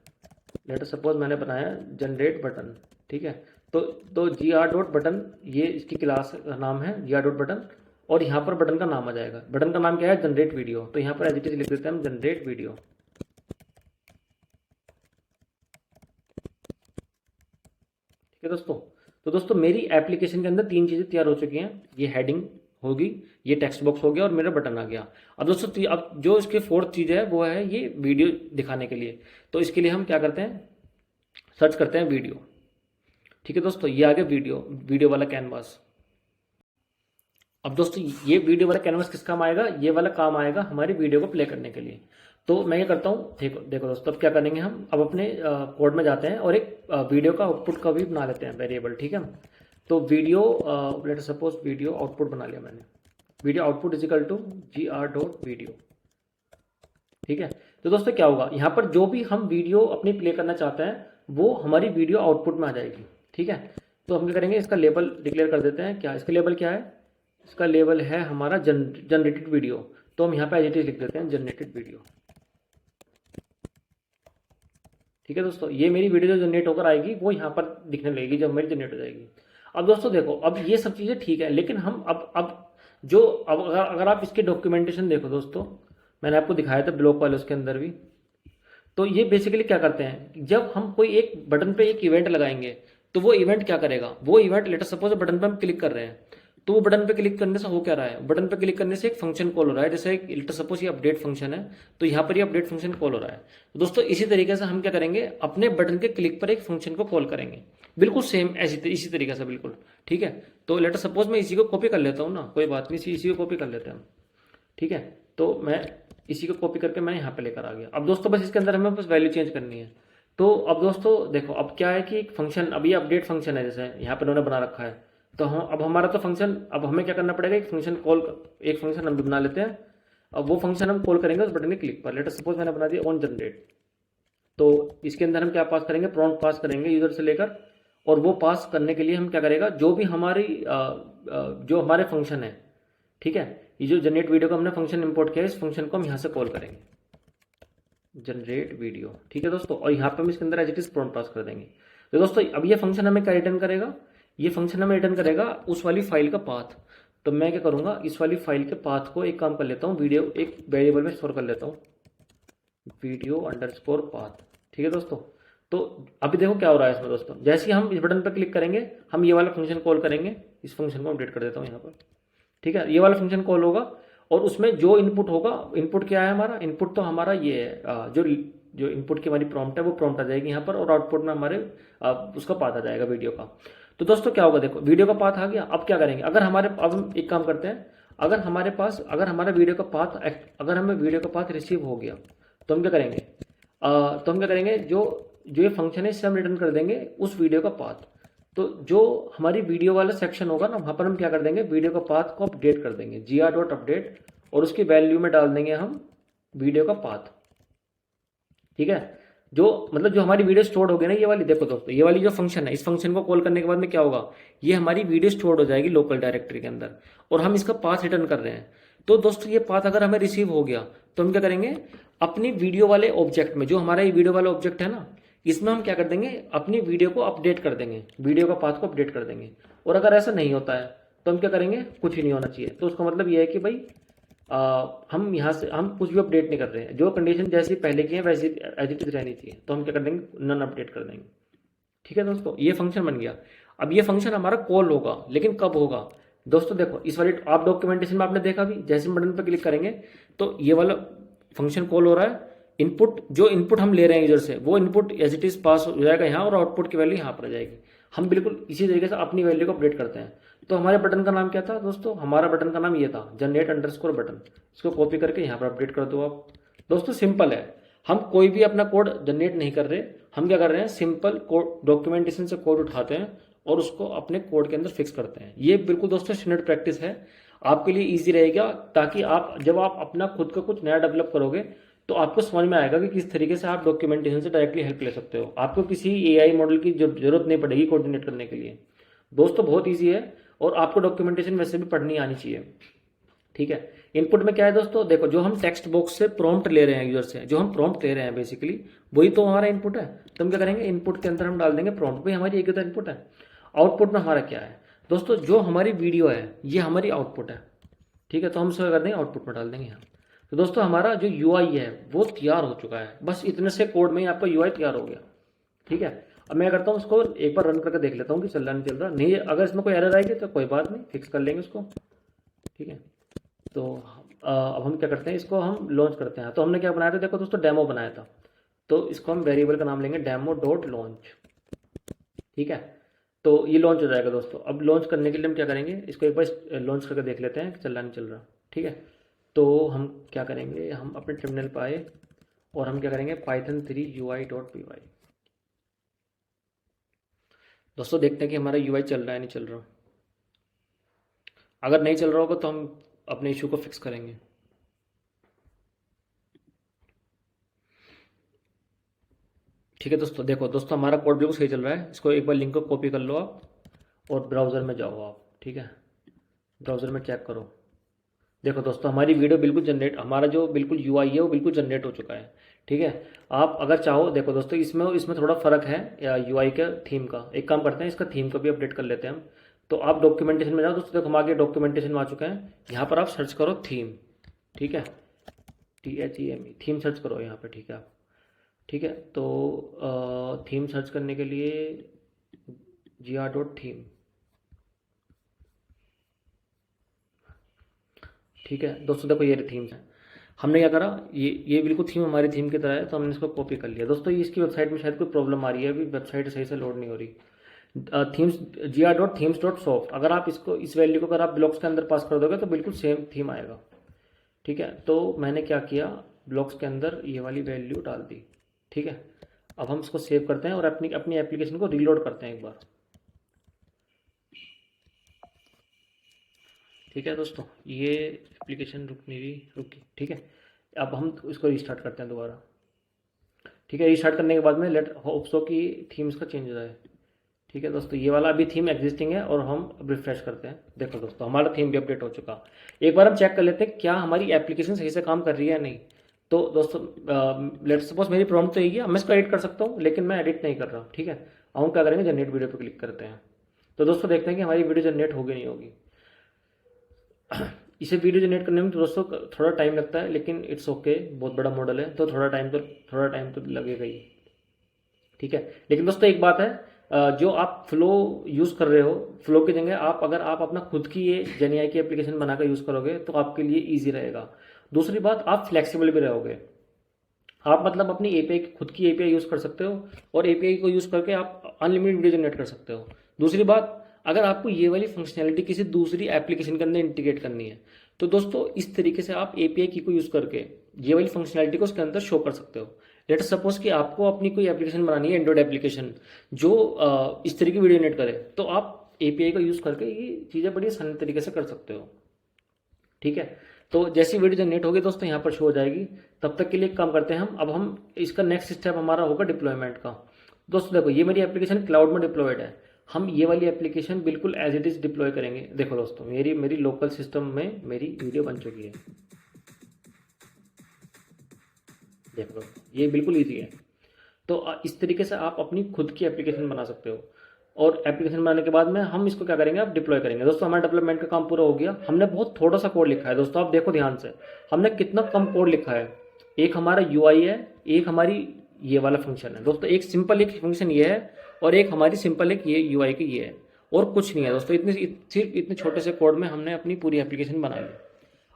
लेट सपोज मैंने बनाया जनरेट बटन। ठीक है, तो gr.button, ये इसकी क्लास का नाम है gr.button, और यहाँ पर बटन का नाम आ जाएगा। बटन का नाम क्या है, जनरेट वीडियो। तो यहाँ पर एज इट इज लिख देते हैं हम जनरेट वीडियो। ठीक है दोस्तों, तो दोस्तों मेरी एप्लीकेशन के अंदर तीन चीज़ें तैयार हो चुकी हैं। ये हेडिंग होगी, ये टेक्स्ट बॉक्स हो गया और मेरा बटन आ गया। अब दोस्तों अब जो इसके फोर्थ चीज़ है वो है ये वीडियो दिखाने के लिए। तो इसके लिए हम क्या करते हैं, सर्च करते हैं वीडियो। ठीक है दोस्तों, ये आ गया वीडियो वाला कैनवास। अब दोस्तों ये वीडियो वाला कैनवास किस काम आएगा, ये वाला काम आएगा हमारी वीडियो को प्ले करने के लिए। तो मैं ये करता हूँ, देखो दोस्तों, अब क्या करेंगे हम, अब अपने कोड में जाते हैं और एक वीडियो का आउटपुट का भी बना लेते हैं वेरिएबल। ठीक है, तो video, let suppose video output बना लिया मैंने। Video output is equal to gr.video। ठीक है, तो दोस्तों क्या होगा, यहाँ पर जो भी हम वीडियो अपनी प्ले करना चाहते हैं वो हमारी वीडियो आउटपुट में आ जाएगी। ठीक है, तो हम क्या करेंगे, इसका लेबल डिक्लेयर कर देते हैं। क्या इसका लेबल क्या है, इसका लेबल है हमारा जनरेटेड वीडियो। तो हम यहाँ पे एज इट इज लिख देते हैं जनरेटेड वीडियो। ठीक है दोस्तों, ये मेरी वीडियो जो जनरेट होकर आएगी वो यहाँ पर दिखने लगेगी जब मेरी जनरेट हो जाएगी। अब दोस्तों देखो, अब ये सब चीज़ें ठीक है, लेकिन हम अब जो अब अगर आप इसके डॉक्यूमेंटेशन देखो दोस्तों, मैंने आपको दिखाया था ब्लॉक वाले उसके अंदर भी। तो ये बेसिकली क्या करते हैं, जब हम कोई एक बटन पे एक इवेंट लगाएंगे तो वो इवेंट क्या करेगा, वो इवेंट लेटर सपोज बटन पे हम क्लिक कर रहे हैं, तो वो बटन पे क्लिक करने से हो क्या रहा है, बटन पे क्लिक करने से एक फंक्शन कॉल हो रहा है, जैसे एक लेटर सपोज ये अपडेट फंक्शन है, तो यहाँ पर ये अपडेट फंक्शन कॉल हो रहा है। तो दोस्तों इसी तरीके से हम क्या करेंगे, अपने बटन के क्लिक पर एक फंक्शन को कॉल करेंगे, बिल्कुल सेम इसी तरीके से बिल्कुल। ठीक है, तो लेटर सपोज मैं इसी को कॉपी कर लेता हूँ ना, कोई बात नहीं, इसी को कॉपी कर लेते हैं हम। ठीक है, तो मैं इसी को कॉपी करके मैं यहाँ पे लेकर आ गया। अब दोस्तों बस इसके अंदर हमें बस वैल्यू चेंज करनी है। तो अब दोस्तों देखो, अब क्या है कि एक फंक्शन, अब ये अपडेट फंक्शन है जैसे यहाँ पे उन्होंने बना रखा है, तो हम अब हमारा तो फंक्शन, अब हमें क्या करना पड़ेगा, एक फंक्शन कॉल, एक फंक्शन हम भी बना लेते हैं। अब वो फंक्शन हम कॉल करेंगे उस बटन के क्लिक पर। लेटर सपोज मैंने बना दिया ऑन जनरेट, तो इसके अंदर हम क्या पास करेंगे, प्रॉम्प्ट पास करेंगे यूजर से लेकर, और वो पास करने के लिए हम क्या करेगा, जो भी हमारी जो हमारे फंक्शन है, ठीक है, ये जो जनरेट वीडियो का हमने फंक्शन इंपोर्ट किया है, इस फंक्शन को हम यहाँ से कॉल करेंगे, जनरेट वीडियो। ठीक है दोस्तों, और यहाँ पे हम इसके अंदर एज इट इज प्रॉम्प्ट पास कर देंगे। तो दोस्तों अब ये फंक्शन हमें क्या रिटर्न करेगा, ये फंक्शन हमें रिटर्न करेगा उस वाली फाइल का पाथ। तो मैं क्या करूँगा, इस वाली फाइल के पाथ को एक काम कर लेता हूँ, वीडियो एक वेरिएबल में स्टोर कर लेता हूँ, वीडियो अंडरस्कोर पाथ। ठीक है दोस्तों, तो अभी देखो क्या हो रहा है इसमें दोस्तों, जैसे ही हम इस बटन पर क्लिक करेंगे हम ये वाला फंक्शन कॉल करेंगे, इस फंक्शन को अपडेट कर देता हूँ यहाँ पर। ठीक है, ये वाला फंक्शन कॉल होगा, और उसमें जो इनपुट होगा, इनपुट क्या है हमारा, इनपुट तो हमारा ये है, जो जो इनपुट की हमारी प्रॉम्प्ट है वो प्रॉम्प्ट आ जाएगी यहाँ पर, और आउटपुट में हमारे उसका पाथ आ जाएगा वीडियो का। तो दोस्तों क्या होगा, देखो वीडियो का पाथ आ गया। अब क्या करेंगे, अगर हमारे, अब हम एक काम करते हैं, अगर हमारे पास, अगर हमारा वीडियो का पाथ, अगर हमें वीडियो का पाथ रिसीव हो गया, तो हम क्या करेंगे, तो हम क्या करेंगे, जो जो ये फंक्शन है इससे हम रिटर्न कर देंगे उस वीडियो का पाथ। तो जो हमारी वीडियो वाला सेक्शन होगा ना, वहाँ पर हम क्या कर देंगे, वीडियो का पाथ को अपडेट कर देंगे, gr.update, और उसकी वैल्यू में डाल देंगे हम वीडियो का पाथ। ठीक है, जो मतलब जो हमारी वीडियो स्टोर हो गई ना, ये वाली देखो दोस्तों, ये वाली जो फंक्शन है, इस फंक्शन को कॉल करने के बाद में क्या होगा, ये हमारी वीडियो स्टोर हो जाएगी लोकल डायरेक्टरी के अंदर, और हम इसका पाथ रिटर्न कर रहे हैं। तो दोस्तों ये पाथ अगर हमें रिसीव हो गया, तो हम क्या करेंगे, अपनी वीडियो वाले ऑब्जेक्ट में, जो हमारा ये वीडियो वाला ऑब्जेक्ट है ना, इसमें हम क्या कर देंगे, अपनी वीडियो को अपडेट कर देंगे, वीडियो का पाथ को अपडेट कर देंगे। और अगर ऐसा नहीं होता है तो हम क्या करेंगे, कुछ ही नहीं होना चाहिए। तो उसका मतलब ये है कि भाई हम यहाँ से हम कुछ भी अपडेट नहीं कर रहे हैं, जो कंडीशन जैसी पहले की है वैसी एज इट इज रहनी चाहिए, तो हम क्या कर देंगे, नन अपडेट कर देंगे। ठीक है दोस्तों, ये फंक्शन बन गया। अब ये फंक्शन हमारा कॉल होगा, लेकिन कब होगा दोस्तों, देखो इस वाली आप डॉक्यूमेंटेशन में आपने देखा भी, जैसे बटन पर क्लिक करेंगे तो ये वाला फंक्शन कॉल हो रहा है, इनपुट, जो इनपुट हम ले रहे हैं यूजर से, वो input as it is pass हो जाएगा यहाँ, और आउटपुट की वैल्यू यहाँ पर आ जाएगी। हम बिल्कुल इसी तरीके से अपनी वैल्यू को अपडेट करते हैं। तो हमारे बटन का नाम क्या था दोस्तों, हमारा बटन का नाम ये था, जनरेट अंडरस्कोर बटन। इसको कॉपी करके यहाँ पर अपडेट कर दो आप। दोस्तों सिंपल है, हम कोई भी अपना कोड जनरेट नहीं कर रहे, हम क्या कर रहे हैं, सिंपल कोड डॉक्यूमेंटेशन से कोड उठाते हैं और उसको अपने कोड के अंदर फिक्स करते हैं। ये बिल्कुल दोस्तों स्टैंडर्ड प्रैक्टिस है, आपके लिए ईजी रहेगा, ताकि आप जब आप अपना खुद का कुछ नया डेवलप करोगे तो आपको समझ में आएगा कि किस तरीके से आप डॉक्यूमेंटेशन से डायरेक्टली हेल्प ले सकते हो। आपको किसी एआई मॉडल की जरूरत नहीं पड़ेगी कोऑर्डिनेट करने के लिए। दोस्तों बहुत ईजी है, और आपको डॉक्यूमेंटेशन वैसे भी पढ़नी आनी चाहिए। ठीक है, इनपुट में क्या है दोस्तों, देखो जो हम टेक्स्ट बॉक्स से प्रॉम्प्ट ले रहे हैं यूजर से, जो हम प्रॉम्प्ट ले रहे हैं बेसिकली वही तो हमारा इनपुट है। तो हम क्या करेंगे, इनपुट के अंदर हम डाल देंगे प्रॉम्प्ट, भाई हमारी एक ही तो इनपुट है। आउटपुट में हमारा क्या है दोस्तों, जो हमारी वीडियो है ये हमारी आउटपुट है। ठीक है, तो हम उसको कर देंगे आउटपुट में डाल देंगे यहाँ। तो दोस्तों हमारा जो यूआई है वो तैयार हो चुका है, बस इतने से कोड में ही आपका यूआई तैयार हो गया। ठीक है, अब मैं करता हूँ उसको एक बार रन करके देख लेता हूँ कि चल रहा नहीं चल रहा। नहीं, अगर इसमें कोई एरर आएगी तो कोई बात नहीं, फिक्स कर लेंगे उसको। ठीक है, तो अब हम क्या करते हैं, इसको हम लॉन्च करते हैं। तो हमने क्या बनाया था, देखो दोस्तों डेमो बनाया था, तो इसको हम वेरिएबल का नाम लेंगे डेमो डॉट लॉन्च। ठीक है, तो ये लॉन्च हो जाएगा दोस्तों। अब लॉन्च करने के लिए हम क्या करेंगे, इसको एक बार लॉन्च करके देख लेते हैं कि चल रहा नहीं चल रहा। ठीक है, तो हम क्या करेंगे, हम अपने टर्मिनल पर आए और हम क्या करेंगे, python3 ui.py। दोस्तों देखते हैं कि हमारा यूआई चल रहा है नहीं चल रहा। अगर नहीं चल रहा होगा तो हम अपने इशू को फिक्स करेंगे। ठीक है दोस्तों, देखो दोस्तों हमारा कोड बिल्कुल सही चल रहा है। इसको एक बार लिंक को कॉपी कर लो आप और ब्राउज़र में जाओ आप। ठीक है, ब्राउज़र में चेक करो, देखो दोस्तों हमारी वीडियो बिल्कुल जनरेट, हमारा जो बिल्कुल यूआई है वो बिल्कुल जनरेट हो चुका है। ठीक है, आप अगर चाहो, देखो दोस्तों इसमें इसमें थोड़ा फ़र्क है यूआई का थीम का। एक काम करते हैं, इसका थीम को भी अपडेट कर लेते हैं हम। तो आप डॉक्यूमेंटेशन में जाओ दोस्तों, देखो हम आगे डॉक्यूमेंटेशन में आ चुके हैं, यहाँ पर आप सर्च करो थीम। ठीक है, THEME थीम सर्च करो यहाँ पे, ठीक है आप, ठीक है। तो थीम सर्च करने के लिए gr.theme, ठीक है दोस्तों। देखो ये थीम्स है, हमने क्या करा, ये बिल्कुल थीम हमारी थीम की तरह है, तो हमने इसको कॉपी कर लिया। दोस्तों ये इसकी वेबसाइट में शायद कोई प्रॉब्लम आ रही है, अभी वेबसाइट सही से लोड नहीं हो रही। थीम्स gr.themes.soft, अगर आप इसको इस वैल्यू को अगर आप ब्लॉक्स के अंदर पास कर दोगे तो बिल्कुल सेम थीम आएगा, ठीक है। तो मैंने क्या किया, ब्लॉक्स के अंदर ये वाली वैल्यू डाल दी, ठीक है। अब हम इसको सेव करते हैं और अपनी अपनी एप्लीकेशन को रीलोड करते हैं एक बार, ठीक है दोस्तों। ये एप्लीकेशन रुक नहीं रही, रुकी, ठीक है। अब हम इसको रिस्टार्ट करते हैं दोबारा, ठीक है। रिस्टार्ट करने के बाद में लेट होप सो कि थीम्स का चेंज हो जाए, ठीक है दोस्तों। ये वाला अभी थीम एग्जिस्टिंग है और हम अब रिफ्रेश करते हैं। देखो दोस्तों हमारा थीम भी अपडेट हो चुका। एक बार हम चेक कर लेते हैं क्या हमारी एप्लीकेशन सही से काम कर रही है या नहीं। तो दोस्तों लेट्स सपोज मेरी प्रॉम्प्ट तो यही है, मैं इसको एडिट कर सकता हूँ लेकिन मैं एडिट नहीं कर रहा हूँ, ठीक है। अब हम क्या करेंगे, जनरेट वीडियो पर क्लिक करते हैं। तो दोस्तों देखते हैं कि हमारी वीडियो जनरेट होगी नहीं होगी। इसे वीडियो जनरेट करने में तो दोस्तों थोड़ा टाइम लगता है, लेकिन इट्स ओके, बहुत बड़ा मॉडल है तो थोड़ा टाइम तो लगेगा ही, ठीक है। लेकिन दोस्तों एक बात है, जो आप फ्लो यूज़ कर रहे हो, फ्लो की जगह आप अगर आप अपना खुद की ये जेनीआई की एप्लीकेशन बनाकर यूज़ करोगे तो आपके लिए ईजी रहेगा। दूसरी बात, आप फ्लेक्सिबल भी रहोगे। आप मतलब अपनी एपीआई, खुद की एपीआई यूज़ कर सकते हो और एपीआई को यूज़ करके आप अनलिमिटेड वीडियो जनरेट कर सकते हो। दूसरी बात, अगर आपको ये वाली फंक्शनैलिटी किसी दूसरी एप्लीकेशन के अंदर इंटीग्रेट करनी है तो दोस्तों इस तरीके से आप एपीआई की को यूज़ करके ये वाली फंक्शनैलिटी को उसके अंदर शो कर सकते हो। लेट सपोज कि आपको अपनी कोई एप्लीकेशन बनानी है, एंड्रॉइड एप्लीकेशन जो इस तरीके की वीडियो जनरेट करे, तो आप एपीआई का यूज़ करके ये चीज़ें बड़ी आसानी तरीके से कर सकते हो, ठीक है। तो जैसी वीडियो जनरेट होगी दोस्तों यहाँ पर शो हो जाएगी। तब तक के लिए एक काम करते हैं हम, अब हम इसका नेक्स्ट स्टेप हमारा होगा डिप्लॉयमेंट का। दोस्तों देखो ये मेरी एप्लीकेशन क्लाउड में डिप्लॉयड है, हम ये वाली एप्लीकेशन बिल्कुल एज इट इज़ डिप्लॉय करेंगे। देखो दोस्तों मेरी मेरी लोकल सिस्टम में मेरी वीडियो बन चुकी है, देखो ये बिल्कुल ईजी है। तो इस तरीके से आप अपनी खुद की एप्लीकेशन बना सकते हो। और एप्लीकेशन बनाने के बाद में हम इसको क्या करेंगे, अब डिप्लॉय करेंगे। दोस्तों हमारा डेवलपमेंट का काम पूरा हो गया, हमने बहुत थोड़ा सा कोड लिखा है। दोस्तों आप देखो ध्यान से, हमने कितना कम कोड लिखा है। एक हमारा यूआई है, एक हमारी ये वाला फंक्शन है। दोस्तों एक सिंपल एक फंक्शन ये है और एक हमारी सिंपल एक ये यूआई की ये है, और कुछ नहीं है दोस्तों। सिर्फ इतने छोटे से कोड में हमने अपनी पूरी एप्लीकेशन बना ली।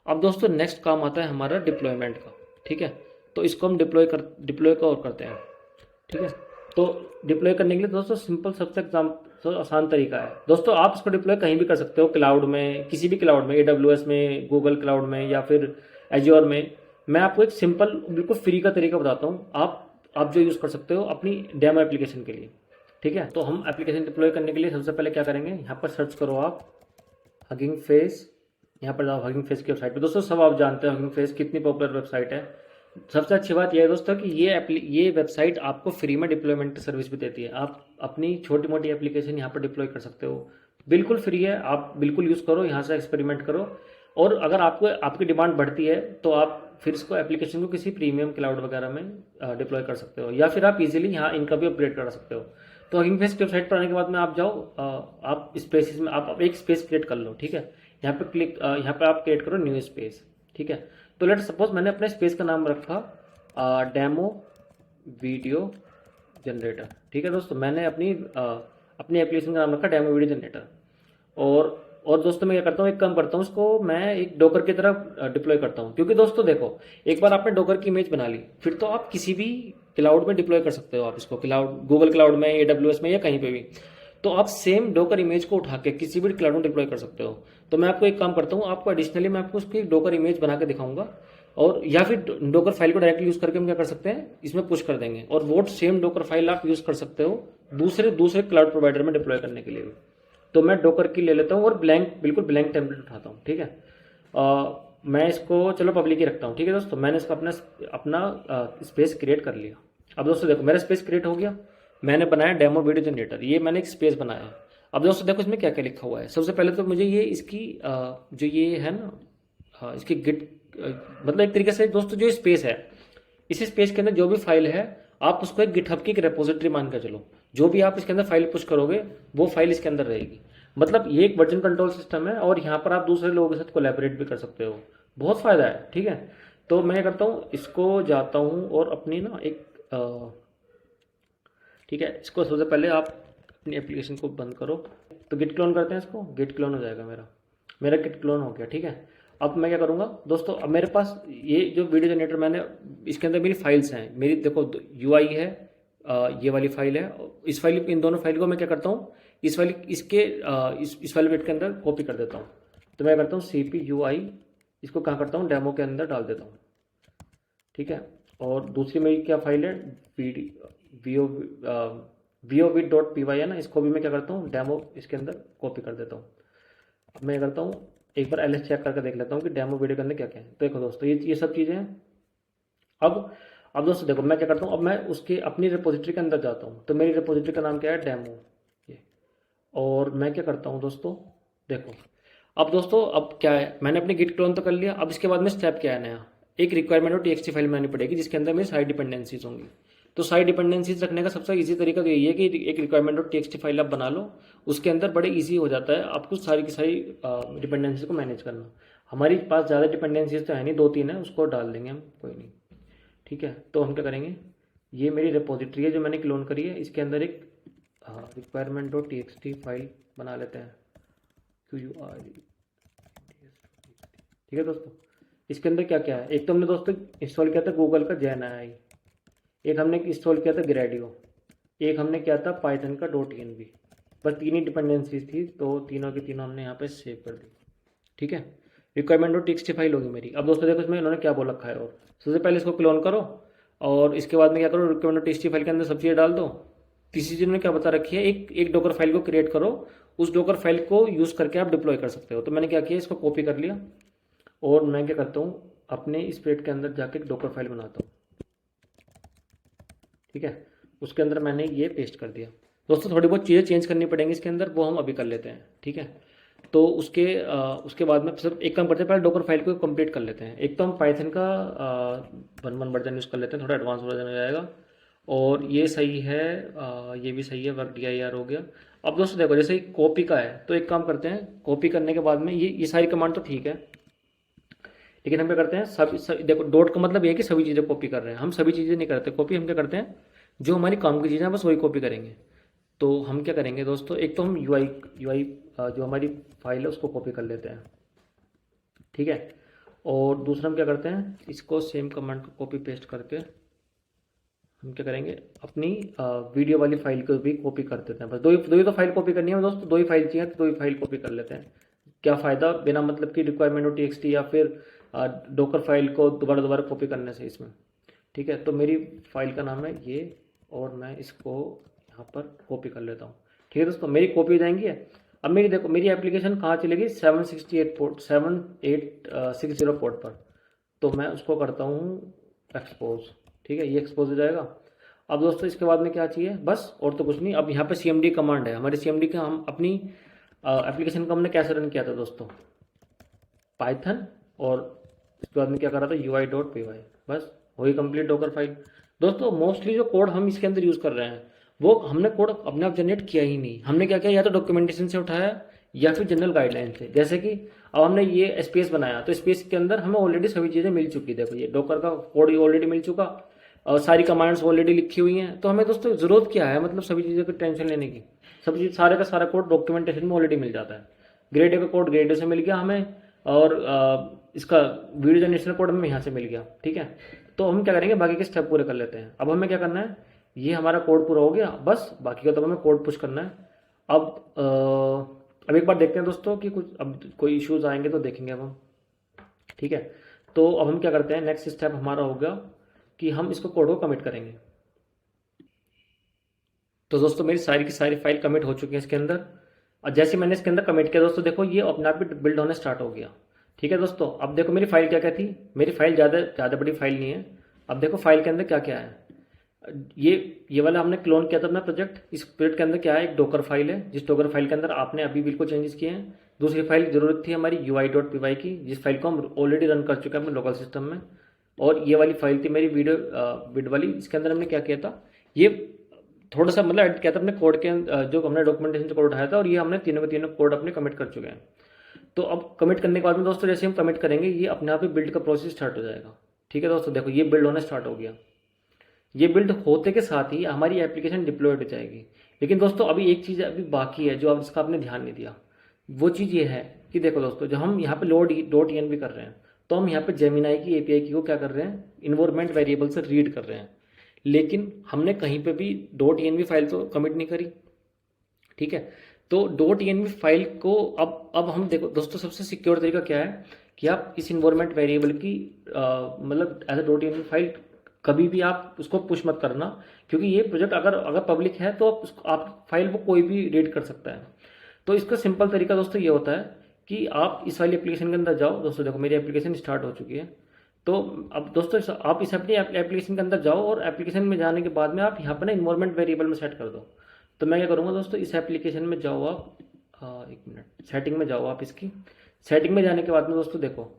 अब दोस्तों नेक्स्ट काम आता है हमारा डिप्लॉयमेंट का, ठीक है। तो इसको हम डिप्लॉय का और करते हैं, ठीक है। तो डिप्लॉय करने के लिए दोस्तों सिंपल सबसे आसान तरीका है। दोस्तों आप इसको डिप्लॉय कहीं भी कर सकते हो, क्लाउड में, किसी भी क्लाउड में, AWS में, गूगल क्लाउड में या फिर एज्योर में। मैं आपको एक सिंपल बिल्कुल फ्री का तरीका बताता हूँ, आप जो यूज़ कर सकते हो अपनी डेमो एप्लीकेशन के लिए, ठीक है। तो हम एप्लीकेशन डिप्लॉय करने के लिए सबसे पहले क्या करेंगे, यहाँ पर सर्च करो आप हगिंग फेस, यहाँ पर जाओ हगिंग फेस की वेबसाइट पर। दोस्तों सब आप जानते हो हगिंग फेस कितनी पॉपुलर वेबसाइट है। सबसे अच्छी बात यह है दोस्तों कि ये वेबसाइट आपको फ्री में डिप्लॉयमेंट सर्विस भी देती है। आप अपनी छोटी मोटी एप्लीकेशन यहाँ पर डिप्लॉय कर सकते हो, बिल्कुल फ्री है। आप बिल्कुल यूज़ करो, यहाँ से एक्सपेरिमेंट करो। और अगर आपको आपकी डिमांड बढ़ती है तो आप फिर इसको एप्लीकेशन को किसी प्रीमियम क्लाउड वगैरह में डिप्लॉय कर सकते हो, या फिर आप इजीली यहाँ इनका भी अपग्रेड करा सकते हो। तो हगिंग फेस की वेबसाइट पर आने के बाद में आप जाओ, आप स्पेसिस में आप एक स्पेस क्रिएट कर लो, ठीक है। यहाँ पे क्लिक, यहाँ पे आप क्रिएट करो न्यू स्पेस, ठीक है। तो लेट सपोज मैंने अपने स्पेस का नाम रखा डेमो वीडियो जनरेटर, ठीक है दोस्तों। मैंने अपनी एप्लीकेशन का नाम रखा डेमो वीडियो जनरेटर। और दोस्तों मैं क्या करता हूँ, एक काम करता हूँ, इसको मैं एक डॉकर की तरह डिप्लॉय करता हूँ। क्योंकि दोस्तों देखो, एक बार आपने डॉकर की इमेज बना ली, फिर तो आप किसी भी क्लाउड में डिप्लॉय कर सकते हो। आप इसको क्लाउड, गूगल क्लाउड में, AWS में या कहीं पे भी। तो आप सेम डॉकर इमेज को उठा के किसी भी क्लाउड में डिप्लॉय कर सकते हो। तो मैं आपको एक काम करता हूँ, आपको एडिशनली मैं आपको उसकी डॉकर इमेज बना के दिखाऊंगा, और या फिर डॉकर फाइल को डायरेक्टली यूज करके हम क्या कर सकते हैं, इसमें पुश कर देंगे। और वो सेम डॉकर फाइल आप यूज कर सकते हो दूसरे क्लाउड प्रोवाइडर में डिप्लॉय करने के लिए भी। तो मैं डॉकर की ले लेता हूँ और बिल्कुल ब्लैंक टेम्पलेट उठाता हूँ, ठीक है। मैं इसको चलो पब्लिक ही रखता हूँ, ठीक है दोस्तों। मैंने इसका अपना स्पेस क्रिएट कर लिया। अब दोस्तों देखो मेरा स्पेस क्रिएट हो गया, मैंने बनाया डेमो वीडियो जनरेटर, ये मैंने एक स्पेस बनाया। अब दोस्तों देखो इसमें क्या क्या लिखा हुआ है। सबसे पहले तो मुझे ये इसकी जो ये है ना, इसकी गिट, मतलब एक तरीके से दोस्तों जो स्पेस है, इस स्पेस के अंदर जो भी फाइल है आप उसको एक गिटहब की एक रेपोजिटरी मान कर चलो। जो भी आप इसके अंदर फाइल पुश करोगे वो फाइल इसके अंदर रहेगी। मतलब ये एक वर्जन कंट्रोल सिस्टम है और यहाँ पर आप दूसरे लोगों के साथ कोलैबोरेट भी कर सकते हो, बहुत फायदा है, ठीक है। तो मैं क्या करता हूँ, इसको जाता हूँ और अपनी ना एक ठीक है, इसको सबसे पहले आप अपनी एप्लीकेशन को बंद करो। तो गिट क्लोन करते हैं इसको, गिट क्लोन हो जाएगा मेरा, मेरा गिट क्लोन हो गया। ठीक है, अब मैं क्या करूँगा दोस्तों, अब मेरे पास ये जो वीडियो जनरेटर मैंने, इसके अंदर मेरी फाइल्स हैं, मेरी देखो यूआई है, ये वाली फाइल है, इस फाइल, इन दोनों फाइल को मैं क्या करता हूँ, इस वाली इसके इस वाले बिट के अंदर कॉपी कर देता हूँ। तो मैं करता हूँ CP/UI, इसको कहाँ करता हूँ, डेमो के अंदर डाल देता हूँ। ठीक है, और दूसरी मेरी क्या फाइल है, VOV.py है ना, इसको भी मैं क्या करता हूँ, डेमो इसके अंदर कॉपी कर देता हूँ। अब मैं करता हूँ, एक बार LS चेक करके देख लेता हूँ कि डेमो वीडियो के अंदर क्या क्या है। तो देखो दोस्तों, ये सब चीज़ें हैं। अब दोस्तों देखो, मैं क्या करता हूँ, अब मैं उसके अपनी रिपोजिटरी के अंदर जाता हूँ। तो मेरी रिपोजिटरी का नाम क्या है, डेमो ये। और मैं क्या करता हूँ दोस्तों, देखो अब दोस्तों, अब क्या है, मैंने अपने गिट क्लोन तो कर लिया। अब इसके बाद में स्टेप क्या है नया, एक रिक्वायरमेंट और TXT फाइल बनानी पड़ेगी जिसके अंदर मेरी सारी डिपेंडेंसीज होंगी। तो सारी डिपेंडेंसीज रखने का सबसे इजी तरीका तो यही है कि एक रिक्वायरमेंट और TXT फाइल आप बना लो। उसके अंदर बड़े इजी हो जाता है आपको सारी की सारी डिपेंडेंसी को मैनेज करना। हमारी पास ज़्यादा डिपेंडेंसीज तो है नहीं, 2-3 है, उसको डाल देंगे हम, कोई नहीं। ठीक है, तो हम क्या करेंगे, ये मेरी रिपोजिटरी है जो मैंने क्लोन करी है, इसके अंदर एक requirement.txt फाइल बना लेते हैं, QUR। ठीक है दोस्तों, इसके अंदर क्या क्या है, एक तो हमने दोस्तों इंस्टॉल किया था गूगल का JNI, एक हमने इंस्टॉल किया था ग्रेडियो, एक हमने किया था पाइथन का .env। बस 3 ही डिपेंडेंसीज थी, तो तीनों की तीनों हमने यहाँ पे सेव कर दी। ठीक है, requirement.txt फाइल होगी मेरी। अब दोस्तों देखो इसमें इन्होंने क्या बोल रखा है, और सबसे पहले इसको क्लोन करो, और इसके बाद में क्या करो, requirement.txt फाइल के अंदर सब चीज़ें डाल दो। तीसरी चीज़ ने क्या बता रखी है, एक डॉकर फाइल को क्रिएट करो, उस डॉकर फाइल को यूज़ करके आप डिप्लॉय कर सकते हो। तो मैंने क्या किया, इसको कॉपी कर लिया, और मैं क्या करता हूँ, अपने स्प्रेड के अंदर जाके एक डॉकर फाइल बनाता हूँ। ठीक है, उसके अंदर मैंने ये पेस्ट कर दिया। दोस्तों थोड़ी बहुत चीज़ें चेंज करनी पड़ेंगी इसके अंदर, वो हम अभी कर लेते हैं। ठीक है, तो उसके बाद में सिर्फ एक काम करते हैं, पहले डॉकर फाइल को कंप्लीट कर लेते हैं। एक तो हम पाइथन का 1 वर्जन यूज़ कर लेते हैं, थोड़ा एडवांस वर्जन हो जाएगा। और ये सही है, ये भी सही है, वर्क DIR हो गया। अब दोस्तों देखो, जैसे कॉपी का है, तो एक काम करते हैं, कॉपी करने के बाद में ये सारी कमांड तो ठीक है, लेकिन हम क्या करते हैं, सब देखो, डॉट का मतलब ये है कि सभी चीज़ें कॉपी कर रहे हैं। हम सभी चीज़ें नहीं करते कॉपी, हम क्या करते हैं, जो हमारी काम की चीज़ें हैं बस वही कॉपी करेंगे। तो हम क्या करेंगे दोस्तों, एक तो हम यूआई जो हमारी फाइल है उसको कॉपी कर लेते हैं। ठीक है, और दूसरा हम क्या करते हैं, इसको सेम कमांड को कॉपी पेस्ट करके हम क्या करेंगे, अपनी वीडियो वाली फाइल को भी कॉपी कर देते हैं। बस दो ही तो फाइल कॉपी करनी है दोस्तों, 2 ही फाइल चाहिए, तो 2 ही फाइल कॉपी कर लेते हैं। क्या फ़ायदा बिना मतलब कि requirement.txt या फिर डॉकर फाइल को दोबारा दोबारा कॉपी करने से इसमें। ठीक है, तो मेरी फाइल का नाम है ये, और मैं इसको यहाँ पर कॉपी कर लेता हूँ। ठीक है दोस्तों, मेरी कॉपी हो जाएंगी। अब मेरी देखो, मेरी एप्लीकेशन कहाँ चलेगी, 7860 पोर्ट पर। तो मैं उसको करता हूँ एक्सपोज। ठीक है, ये एक्सपोज हो जाएगा। अब दोस्तों इसके बाद में क्या चाहिए, बस और तो कुछ नहीं। अब यहाँ पे CMD कमांड है, हमारी CMD का हम अपनी एप्लीकेशन को हमने कैसे रन किया था दोस्तों, पाइथन, और इसके बाद में क्या कर रहा था, UI.py। बस वही कंप्लीट डॉकर फाइल। दोस्तों मोस्टली जो कोड हम इसके अंदर यूज़ कर रहे हैं, वो हमने कोड अपने आप जनरेट किया ही नहीं। हमने क्या किया, या तो डॉक्यूमेंटेशन से उठाया या फिर जनरल गाइडलाइन से। जैसे कि अब हमने ये स्पेस बनाया, तो स्पेस के अंदर हमें ऑलरेडी सभी चीज़ें मिल चुकी। देखो ये डॉकर का कोड ऑलरेडी मिल चुका, और सारी कमांड्स ऑलरेडी लिखी हुई हैं। तो हमें दोस्तों ज़रूरत क्या है, मतलब सभी चीज़ों की टेंशन लेने की। सब चीज़ सारे का सारा कोड डॉक्यूमेंटेशन में ऑलरेडी मिल जाता है। ग्रेड का कोड ग्रेड से मिल गया हमें, और इसका वीडियो जनरेशन कोड हमें यहाँ से मिल गया। ठीक है, तो हम क्या करेंगे, बाकी के स्टेप पूरे कर लेते हैं। अब हमें क्या करना है, ये हमारा कोड पूरा हो गया, बस बाकी का तो हमें कोड पुश करना है। अब एक बार देखते हैं दोस्तों कि कुछ अब कोई इश्यूज आएंगे तो देखेंगे अब हम। ठीक है, तो अब हम क्या करते हैं, नेक्स्ट स्टेप हमारा होगा कि हम इसको कोड को कमिट करेंगे। तो दोस्तों मेरी सारी की सारी फाइल कमिट हो चुकी है इसके अंदर, और जैसे मैंने इसके अंदर कमिट किया दोस्तों, देखो ये अपने आप ही बिल्ड होने स्टार्ट हो गया। ठीक है दोस्तों, अब देखो मेरी फाइल क्या क्या थी, मेरी फाइल ज़्यादा बड़ी फाइल नहीं है। अब देखो फाइल के अंदर क्या क्या है, ये वाला हमने क्लोन किया था अपना प्रोजेक्ट। इस प्रोजेक्ट के अंदर क्या है, एक डॉकर फाइल है, जिस डॉकर फाइल के अंदर आपने अभी बिल्कुल चेंजेस किए हैं। दूसरी फाइल जरूरत थी हमारी UI.py की, जिस फाइल को हम ऑलरेडी रन कर चुके हैं अपने लोकल सिस्टम में। और ये वाली फाइल थी मेरी वीडियो बिड वाली, इसके अंदर हमने क्या किया था, ये थोड़ा सा मतलब एडिट किया था अपने कोड के जो हमने डॉक्यूमेंटेशन से कोड उठाया था, और ये हमने तीनों के तीनों कोड अपने कमिट कर चुके हैं। तो अब कमिट करने के बाद में दोस्तों, जैसे हम कमिट करेंगे, ये अपने आप ही बिल्ड का प्रोसेस स्टार्ट हो जाएगा। ठीक है दोस्तों, देखो ये बिल्ड होना स्टार्ट हो गया। ये बिल्ड होते के साथ ही हमारी एप्लीकेशन डिप्लॉयड हो जाएगी। लेकिन दोस्तों अभी एक चीज़ अभी बाकी है जो अब इसका आपने ध्यान नहीं दिया। वो चीज़ ये है कि देखो दोस्तों, जब हम यहाँ पे लोड डॉट एन भी कर रहे हैं तो हम यहाँ पे जेमिनाई की एपीआई की को क्या कर रहे हैं, इन्वायरमेंट वेरिएबल से रीड कर रहे हैं। लेकिन हमने कहीं पे भी डॉट एन फाइल तो कमिट नहीं करी। ठीक है, तो डॉट एन फाइल को अब हम देखो दोस्तों, सबसे सिक्योर तरीका क्या है कि आप इस इन्वायरमेंट वेरिएबल की मतलब as a dot env file कभी भी आप उसको पुश मत करना, क्योंकि ये प्रोजेक्ट अगर अगर पब्लिक है तो आप फाइल को कोई भी रीड कर सकता है। तो इसका सिंपल तरीका दोस्तों ये होता है कि आप इस वाली एप्लीकेशन के अंदर जाओ। दोस्तों देखो मेरी एप्लीकेशन स्टार्ट हो चुकी है। तो अब दोस्तों आप इस अपनी एप्लीकेशन के अंदर जाओ और एप्लीकेशन में जाने के बाद में आप यहाँ पर ना इन्वायरमेंट वेरिएबल में सेट कर दो। तो मैं क्या करूँगा दोस्तों, इस एप्लीकेशन में जाओ आप, एक मिनट, सेटिंग में जाओ आप। इसकी सेटिंग में जाने के बाद में दोस्तों देखो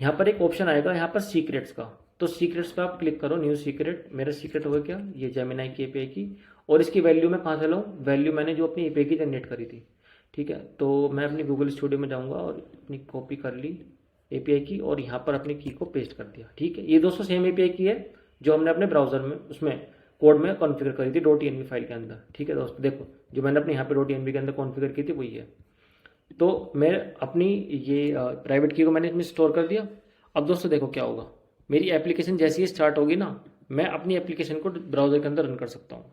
यहाँ पर एक ऑप्शन आएगा यहाँ पर सीक्रेट्स का। तो सीक्रेट्स पे आप क्लिक करो, न्यू सीक्रेट। मेरा सीक्रेट होगा क्या, ये जेमिनाई की एपीआई की। और इसकी वैल्यू मैं कहाँ से लाऊँ, वैल्यू मैंने जो अपनी एपीआई की जनरेट करी थी। ठीक है, तो मैं अपनी गूगल स्टूडियो में जाऊँगा और अपनी कॉपी कर ली एपीआई की और यहाँ पर अपनी की को पेस्ट कर दिया। ठीक है, ये दोस्तों सेम एपीआई की है जो हमने अपने ब्राउजर में उसमें कोड में कॉन्फ़िगर करी थी डॉट एनवी फाइल के अंदर। ठीक है दोस्तों, देखो जो मैंने अपने यहाँ पे डॉट एनवी के अंदर कॉन्फ़िगर की थी वही है। तो मैं अपनी ये प्राइवेट की को मैंने इसमें स्टोर कर दिया। अब दोस्तों देखो क्या होगा, मेरी एप्लीकेशन जैसे ही स्टार्ट होगी ना, मैं अपनी एप्लीकेशन को ब्राउज़र के अंदर रन कर सकता हूँ।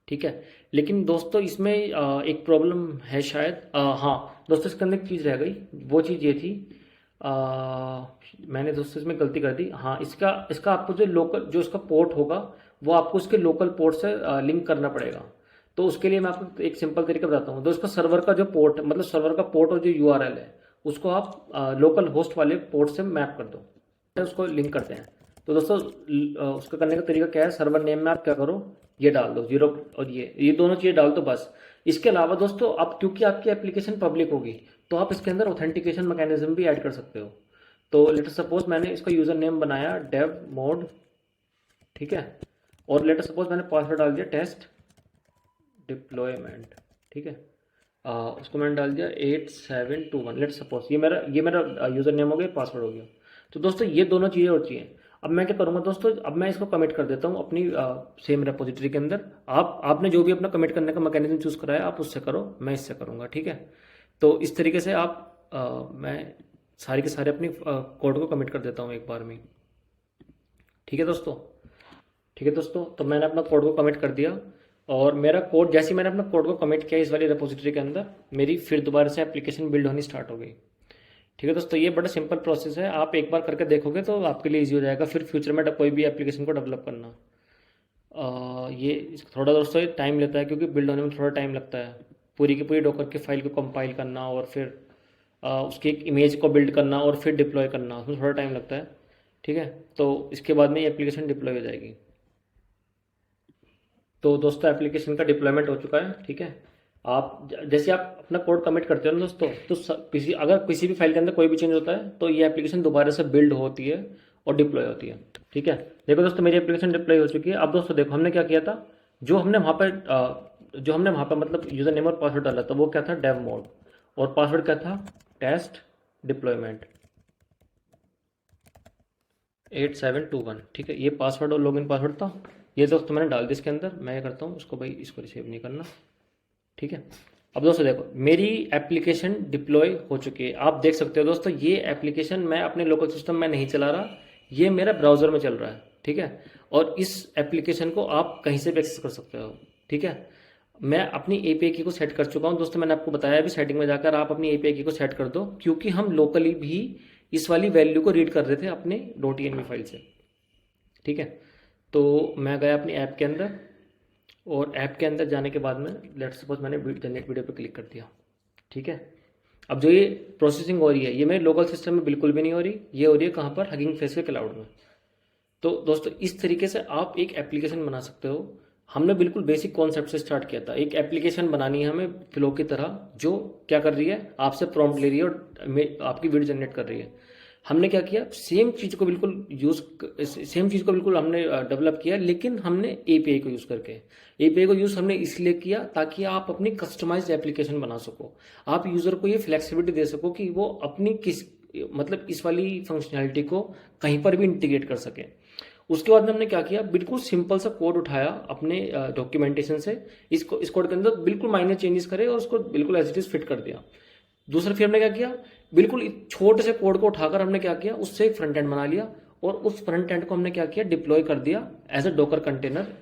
ठीक है, लेकिन दोस्तों इसमें एक प्रॉब्लम है शायद। हाँ दोस्तों, इसके अंदर एक चीज़ रह गई। वो चीज़ ये थी, मैंने दोस्तों इसमें गलती कर दी। हाँ, इसका इसका आपको जो लोकल जो इसका पोर्ट होगा वो आपको उसके लोकल पोर्ट से लिंक करना पड़ेगा। तो उसके लिए मैं आपको एक सिंपल तरीका बताता हूँ। तो उसका सर्वर का जो पोर्ट, मतलब सर्वर का पोर्ट और जो यूआरएल है उसको आप लोकल होस्ट वाले पोर्ट से मैप कर दो, उसको लिंक करते हैं। तो दोस्तों उसका करने का तरीका क्या है, सर्वर नेम में आप क्या करो, ये डाल दो 0 और ये दोनों चीज़ें डाल दो बस। इसके अलावा दोस्तों आप, क्योंकि आपकी एप्लीकेशन पब्लिक होगी तो आप इसके अंदर ऑथेंटिकेशन मैकेनिज्म भी ऐड कर सकते हो। तो लेटर सपोज मैंने इसका यूज़र नेम बनाया डेव मोड, ठीक है, और लेटर सपोज मैंने पासवर्ड डाल दिया टेस्ट डिप्लॉयमेंट। ठीक है, उसको मैंने डाल दिया 8721। लेट सपोज ये मेरा यूज़र नेम हो गया, पासवर्ड हो गया। तो दोस्तों ये दोनों चीज़ें होती हैं। अब मैं क्या करूँगा दोस्तों, अब मैं इसको कमिट कर देता हूँ अपनी सेम रेपोजिटरी के अंदर। आपने जो भी अपना कमिट करने का मैकेनिज्म चूज़ करा है आप उससे करो, मैं इससे करूँगा। ठीक है, तो इस तरीके से मैं सारे के सारे अपनी कोड को कमिट कर देता हूँ एक बार में। ठीक है दोस्तों, ठीक है दोस्तों, तो मैंने अपना कोड को कमिट कर दिया और मेरा कोड, जैसे ही मैंने अपना कोड को कमिट किया इस वाली रेपोजिटरी के अंदर, मेरी फिर दोबारा से एप्लीकेशन बिल्ड होनी स्टार्ट हो गई। ठीक है दोस्तों, ये बड़ा सिंपल प्रोसेस है। आप एक बार करके देखोगे तो आपके लिए इजी हो जाएगा फिर फ्यूचर में कोई भी एप्लीकेशन को डेवलप करना। ये थोड़ा दोस्तों ये टाइम लेता है, क्योंकि बिल्ड होने में थोड़ा टाइम लगता है। पूरी की पूरी डॉकर की फाइल को कंपाइल करना और फिर उसकी एक इमेज को बिल्ड करना और फिर डिप्लॉय करना, उसमें थोड़ा टाइम लगता है। ठीक है, तो इसके बाद में ये एप्लीकेशन डिप्लॉय हो जाएगी। तो दोस्तों एप्लीकेशन का डिप्लॉयमेंट हो चुका है। ठीक है, आप जैसे आप अपना कोड कमिट करते हो ना दोस्तों, तो अगर किसी भी फाइल के अंदर कोई भी चेंज होता है तो ये एप्लीकेशन दोबारा से बिल्ड होती है और डिप्लॉय होती है। ठीक है, देखो दोस्तों मेरी एप्लीकेशन डिप्लॉय हो चुकी है। अब दोस्तों देखो हमने क्या किया था, जो हमने वहाँ पर मतलब यूज़र नेम और पासवर्ड डाला था वो क्या था, डेव मोड, और पासवर्ड क्या था, टेस्ट डिप्लॉयमेंट 8721। ठीक है, ये पासवर्ड और लॉगिन पासवर्ड था। ये दोस्तों मैंने डाल दिया इसके अंदर। मैं क्या करता हूँ इसको, भाई इसको रिसीव नहीं करना। ठीक है, अब दोस्तों देखो मेरी एप्लीकेशन डिप्लॉय हो चुकी है। आप देख सकते हो दोस्तों, ये एप्लीकेशन मैं अपने लोकल सिस्टम में नहीं चला रहा, ये मेरा ब्राउजर में चल रहा है। ठीक है, और इस एप्लीकेशन को आप कहीं से भी एक्सेस कर सकते हो। ठीक है, मैं अपनी एपीआई की को सेट कर चुका हूँ दोस्तों। मैंने आपको बताया अभी, सेटिंग में जाकर आप अपनी एपीआई की को सेट कर दो, क्योंकि हम लोकली भी इस वाली वैल्यू को रीड कर रहे थे अपने .env फाइल से। ठीक है, तो मैं गया अपनी ऐप के अंदर और ऐप के अंदर जाने के बाद में लेट सपोज मैंने जनरेट वीडियो पे क्लिक कर दिया। ठीक है, अब जो ये प्रोसेसिंग हो रही है ये मेरे लोकल सिस्टम में बिल्कुल भी नहीं हो रही, ये हो रही है कहाँ पर, हगिंग फेस के क्लाउड में। तो दोस्तों इस तरीके से आप एक एप्लीकेशन बना सकते हो। हमने बिल्कुल बेसिक कॉन्सेप्ट से स्टार्ट किया था। एक एप्लीकेशन बनानी है हमें फ्लो की तरह, जो क्या कर रही है, आपसे प्रॉम्प्ट ले रही है और आपकी वीडियो जनरेट कर रही है। हमने क्या किया, सेम चीज़ को बिल्कुल हमने डेवलप किया, लेकिन हमने एपीआई को यूज़ करके। एपीआई को यूज़ हमने इसलिए किया ताकि आप अपनी कस्टमाइज्ड एप्लीकेशन बना सको। आप यूज़र को ये फ्लेक्सिबिलिटी दे सको कि वो अपनी मतलब इस वाली फंक्शनैलिटी को कहीं पर भी इंटीग्रेट कर सके। उसके बाद में हमने क्या किया, बिल्कुल सिंपल सा कोड उठाया अपने डॉक्यूमेंटेशन से, इस कोड के अंदर बिल्कुल माइनर चेंजेस करे और उसको बिल्कुल एज इट इज फिट कर दिया। दूसरा फिर हमने क्या किया, बिल्कुल छोटे से कोड को उठाकर हमने क्या किया, उससे एक फ्रंट एंड बना लिया और उस फ्रंट एंड को हमने क्या किया, डिप्लॉय कर दिया एज अ डॉकर कंटेनर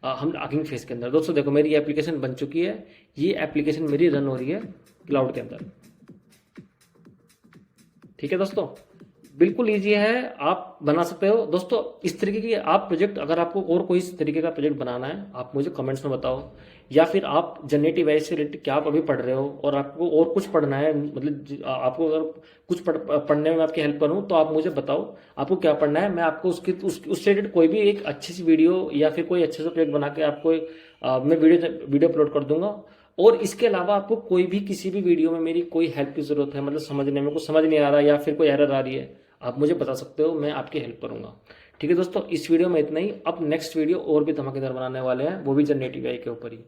हम आगिंग फेस के अंदर। दोस्तों देखो मेरी एप्लीकेशन बन चुकी है, ये एप्लीकेशन मेरी रन हो रही है क्लाउड के अंदर। ठीक है दोस्तों, बिल्कुल ईजी है, आप बना सकते हो। दोस्तों इस तरीके की आप प्रोजेक्ट, अगर आपको और कोई इस तरीके का प्रोजेक्ट बनाना है आप मुझे कमेंट्स में बताओ, या फिर आप जनरेटिव एआई से रिलेटेड क्या आप अभी पढ़ रहे हो और आपको और कुछ पढ़ना है, मतलब आपको अगर कुछ पढ़ने में आपकी हेल्प करूं तो आप मुझे बताओ आपको क्या पढ़ना है। मैं आपको उससे रिलेटेड कोई भी एक अच्छी सी वीडियो या फिर कोई अच्छे से प्रोजेक्ट बना के आपको मैं वीडियो अपलोड कर दूंगा। और इसके अलावा आपको कोई भी किसी भी वीडियो में मेरी कोई हेल्प की जरूरत है, मतलब समझने में कुछ समझ नहीं आ रहा या फिर कोई एरर आ रही है, आप मुझे बता सकते हो, मैं आपकी हेल्प करूंगा। ठीक है दोस्तों, इस वीडियो में इतना ही। अब नेक्स्ट वीडियो और भी धमाकेदार बनाने वाले हैं, वो भी जनरेटिव एआई के ऊपर ही।